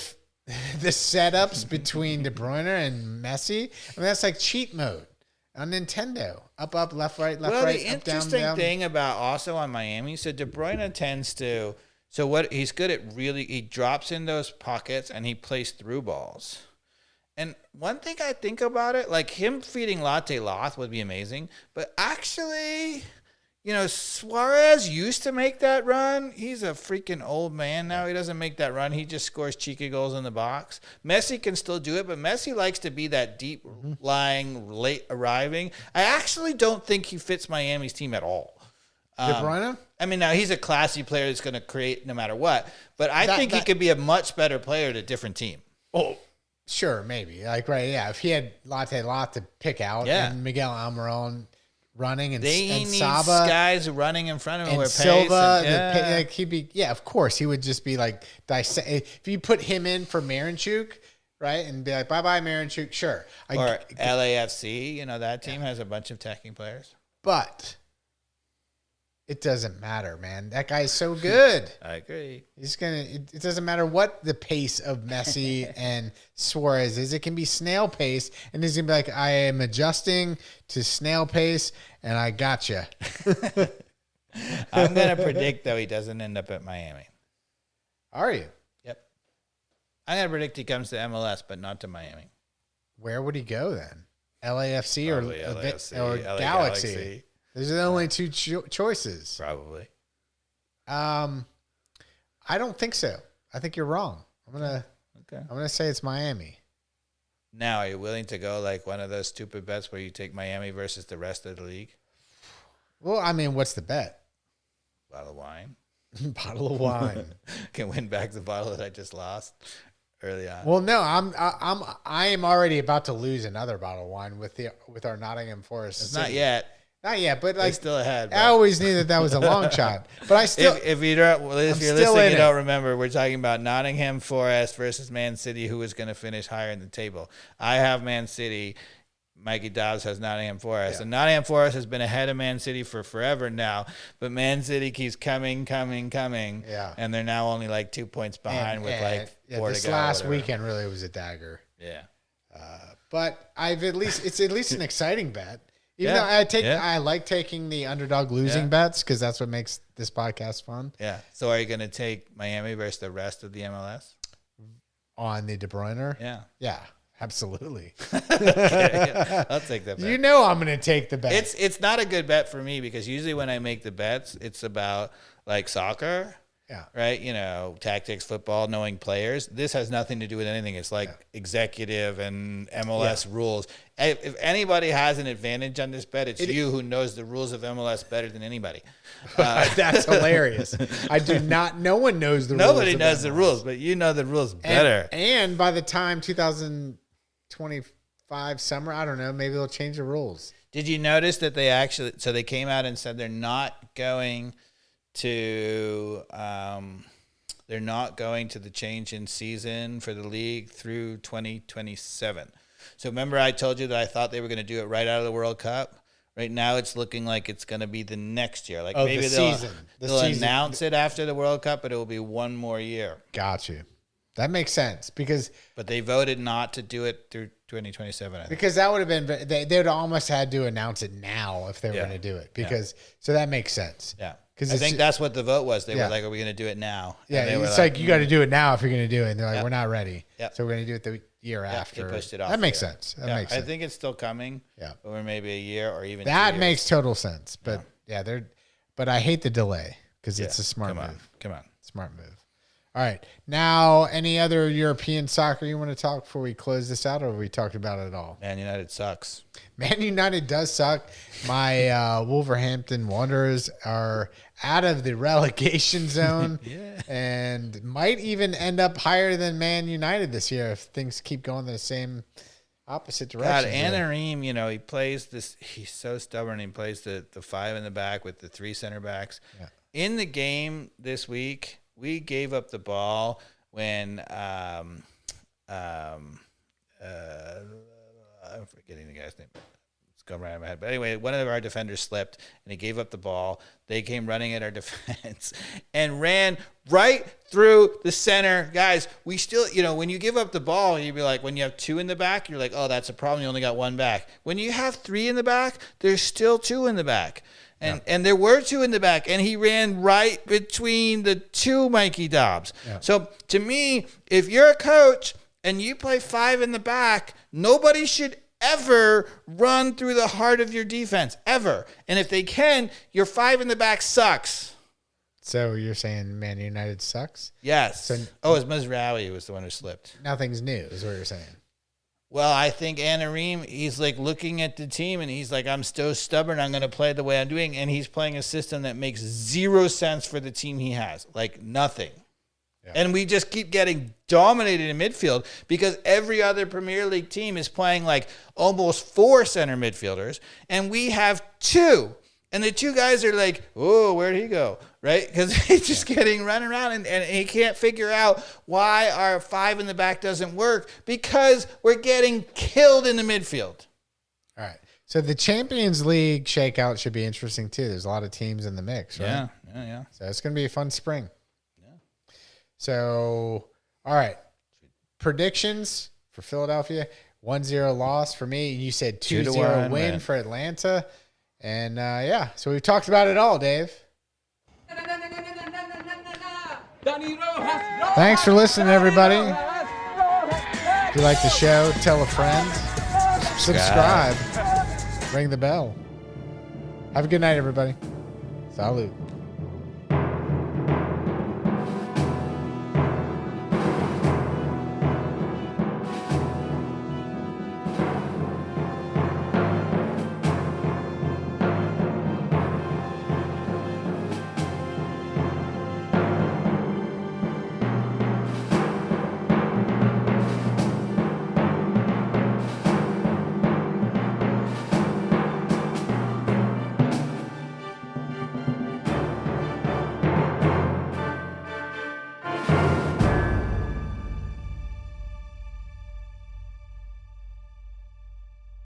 setups between De Bruyne and Messi. I mean, that's like cheat mode on Nintendo. Up, left, right, left, right. Well, the up, down, interesting down. thing about also on Miami, so De Bruyne tends to. So what he's good at, he drops in those pockets and he plays through balls. And one thing I think about it, like him feeding Latte Loth would be amazing. But actually, Suarez used to make that run. He's a freaking old man now. He doesn't make that run. He just scores cheeky goals in the box. Messi can still do it, but Messi likes to be that deep lying, late arriving. I actually don't think he fits Miami's team at all. De Bruyne? I mean, now he's a classy player that's going to create no matter what. But I think he could be a much better player at a different team. Oh, sure, maybe. If he had Latte Loth to pick out and Miguel Almiron running and Saba, guys running in front of him and with Silva, pace. he'd be of course he would just be if you put him in for Marinchuk, right, and be like bye Marinchuk, sure. Or LAFC, that team has a bunch of attacking players. But it doesn't matter, man. That guy's so good. I agree. It doesn't matter what the pace of Messi and Suarez is. It can be snail pace, and he's gonna be like, I am adjusting to snail pace, and I gotcha. I'm gonna predict though he doesn't end up at Miami. Are you? Yep. I'm gonna predict he comes to MLS, but not to Miami. Where would he go then? LAFC or LA Galaxy? Those are the only two choices. Probably. I don't think so. I think you're wrong. I'm gonna say it's Miami. Now, are you willing to go like one of those stupid bets where you take Miami versus the rest of the league? Well, I mean, what's the bet? Bottle of wine. Bottle of wine. Can win back the bottle that I just lost early on. Well, no, I am already about to lose another bottle of wine with our Nottingham Forest. It's not yet. Not yet, but They're still ahead. I always knew that was a long shot. But I still, if you're listening, you don't remember. We're talking about Nottingham Forest versus Man City, who is going to finish higher in the table. I have Man City. Mikey Dobbs has Nottingham Forest, and Nottingham Forest has been ahead of Man City for forever now. But Man City keeps coming, and they're now only like 2 points behind with 4 to go. This last weekend really was a dagger. Yeah, but it's at least an exciting bet. Even though I like taking the underdog losing bets because that's what makes this podcast fun. Yeah. So are you going to take Miami versus the rest of the MLS? On the De Bruyne? Yeah. Yeah, absolutely. Okay, I'll take that bet. You know I'm going to take the bet. It's not a good bet for me because usually when I make the bets, it's about like soccer. Yeah. Right. You know, tactics, football, knowing players. This has nothing to do with anything. It's like executive and MLS rules. If anybody has an advantage on this bet, it's you who knows the rules of MLS better than anybody. That's hilarious. No one knows the rules. Nobody knows the rules, but you know the rules better. And by the time 2025 summer, I don't know, maybe they'll change the rules. Did you notice that they came out and said they're not going to the change in season for the league through 2027. So remember I told you that I thought they were going to do it right out of the World Cup? Right now it's looking like it's going to be the next year. Like maybe they'll announce it after the World Cup, but it will be one more year. Got you. That makes sense but they voted not to do it through 2027. I think. Because that would have been they would almost had to announce it now if they were going to do it so that makes sense. Yeah. I think that's what the vote was. They were like, are we going to do it now? Yeah, it's like you got to do it now if you're going to do it. And they're like, we're not ready. So we're going to do it the year after. They pushed it off. That makes sense. That makes sense. I think it's still coming. Yeah. Or maybe a year or even that 2 years. makes total sense. But but I hate the delay because it's a smart move. Come on. Smart move. All right. Now, any other European soccer you want to talk before we close this out, or have we talked about it all? Man United sucks. Man United does suck. My Wolverhampton Wanderers are out of the relegation zone and might even end up higher than Man United this year if things keep going the same opposite direction. God, Anarim, he plays this. He's so stubborn. He plays the 5 in the back with the 3 center backs. Yeah. In the game this week, we gave up the ball when I'm forgetting the guy's name. It's going right in my head. But anyway, one of our defenders slipped and he gave up the ball. They came running at our defense and ran right through the center. Guys, we still, when you give up the ball, you'd be like, when you have 2 in the back, you're like, oh, that's a problem. You only got 1 back. When you have 3 in the back, there's still 2 in the back. And there were 2 in the back, and he ran right between the 2 Mikey Dobbs. Yeah. So to me, if you're a coach and you play 5 in the back, nobody should ever run through the heart of your defense, ever. And if they can, your 5 in the back sucks. So you're saying Man United sucks? Yes. So, it was Mazraoui who was the one who slipped. Nothing's new is what you're saying. Well, I think Anarim, he's like looking at the team and he's like, I'm so stubborn. I'm going to play the way I'm doing. And he's playing a system that makes 0 sense for the team he has. Like nothing. Yeah. And we just keep getting dominated in midfield because every other Premier League team is playing like almost 4 center midfielders. And we have 2. And the 2 guys are like, oh, where'd he go? Right? Because he's just getting run around and he can't figure out why our 5 in the back doesn't work because we're getting killed in the midfield. All right. So the Champions League shakeout should be interesting too. There's a lot of teams in the mix, right? Yeah. So it's going to be a fun spring. Yeah. So, all right. Predictions for Philadelphia. 1-0 loss for me. You said 2-0 win for Atlanta. And so we've talked about it all, Dave. Thanks for listening, everybody. If you like the show, tell a friend. Subscribe. Ring the bell. Have a good night, everybody. Salud.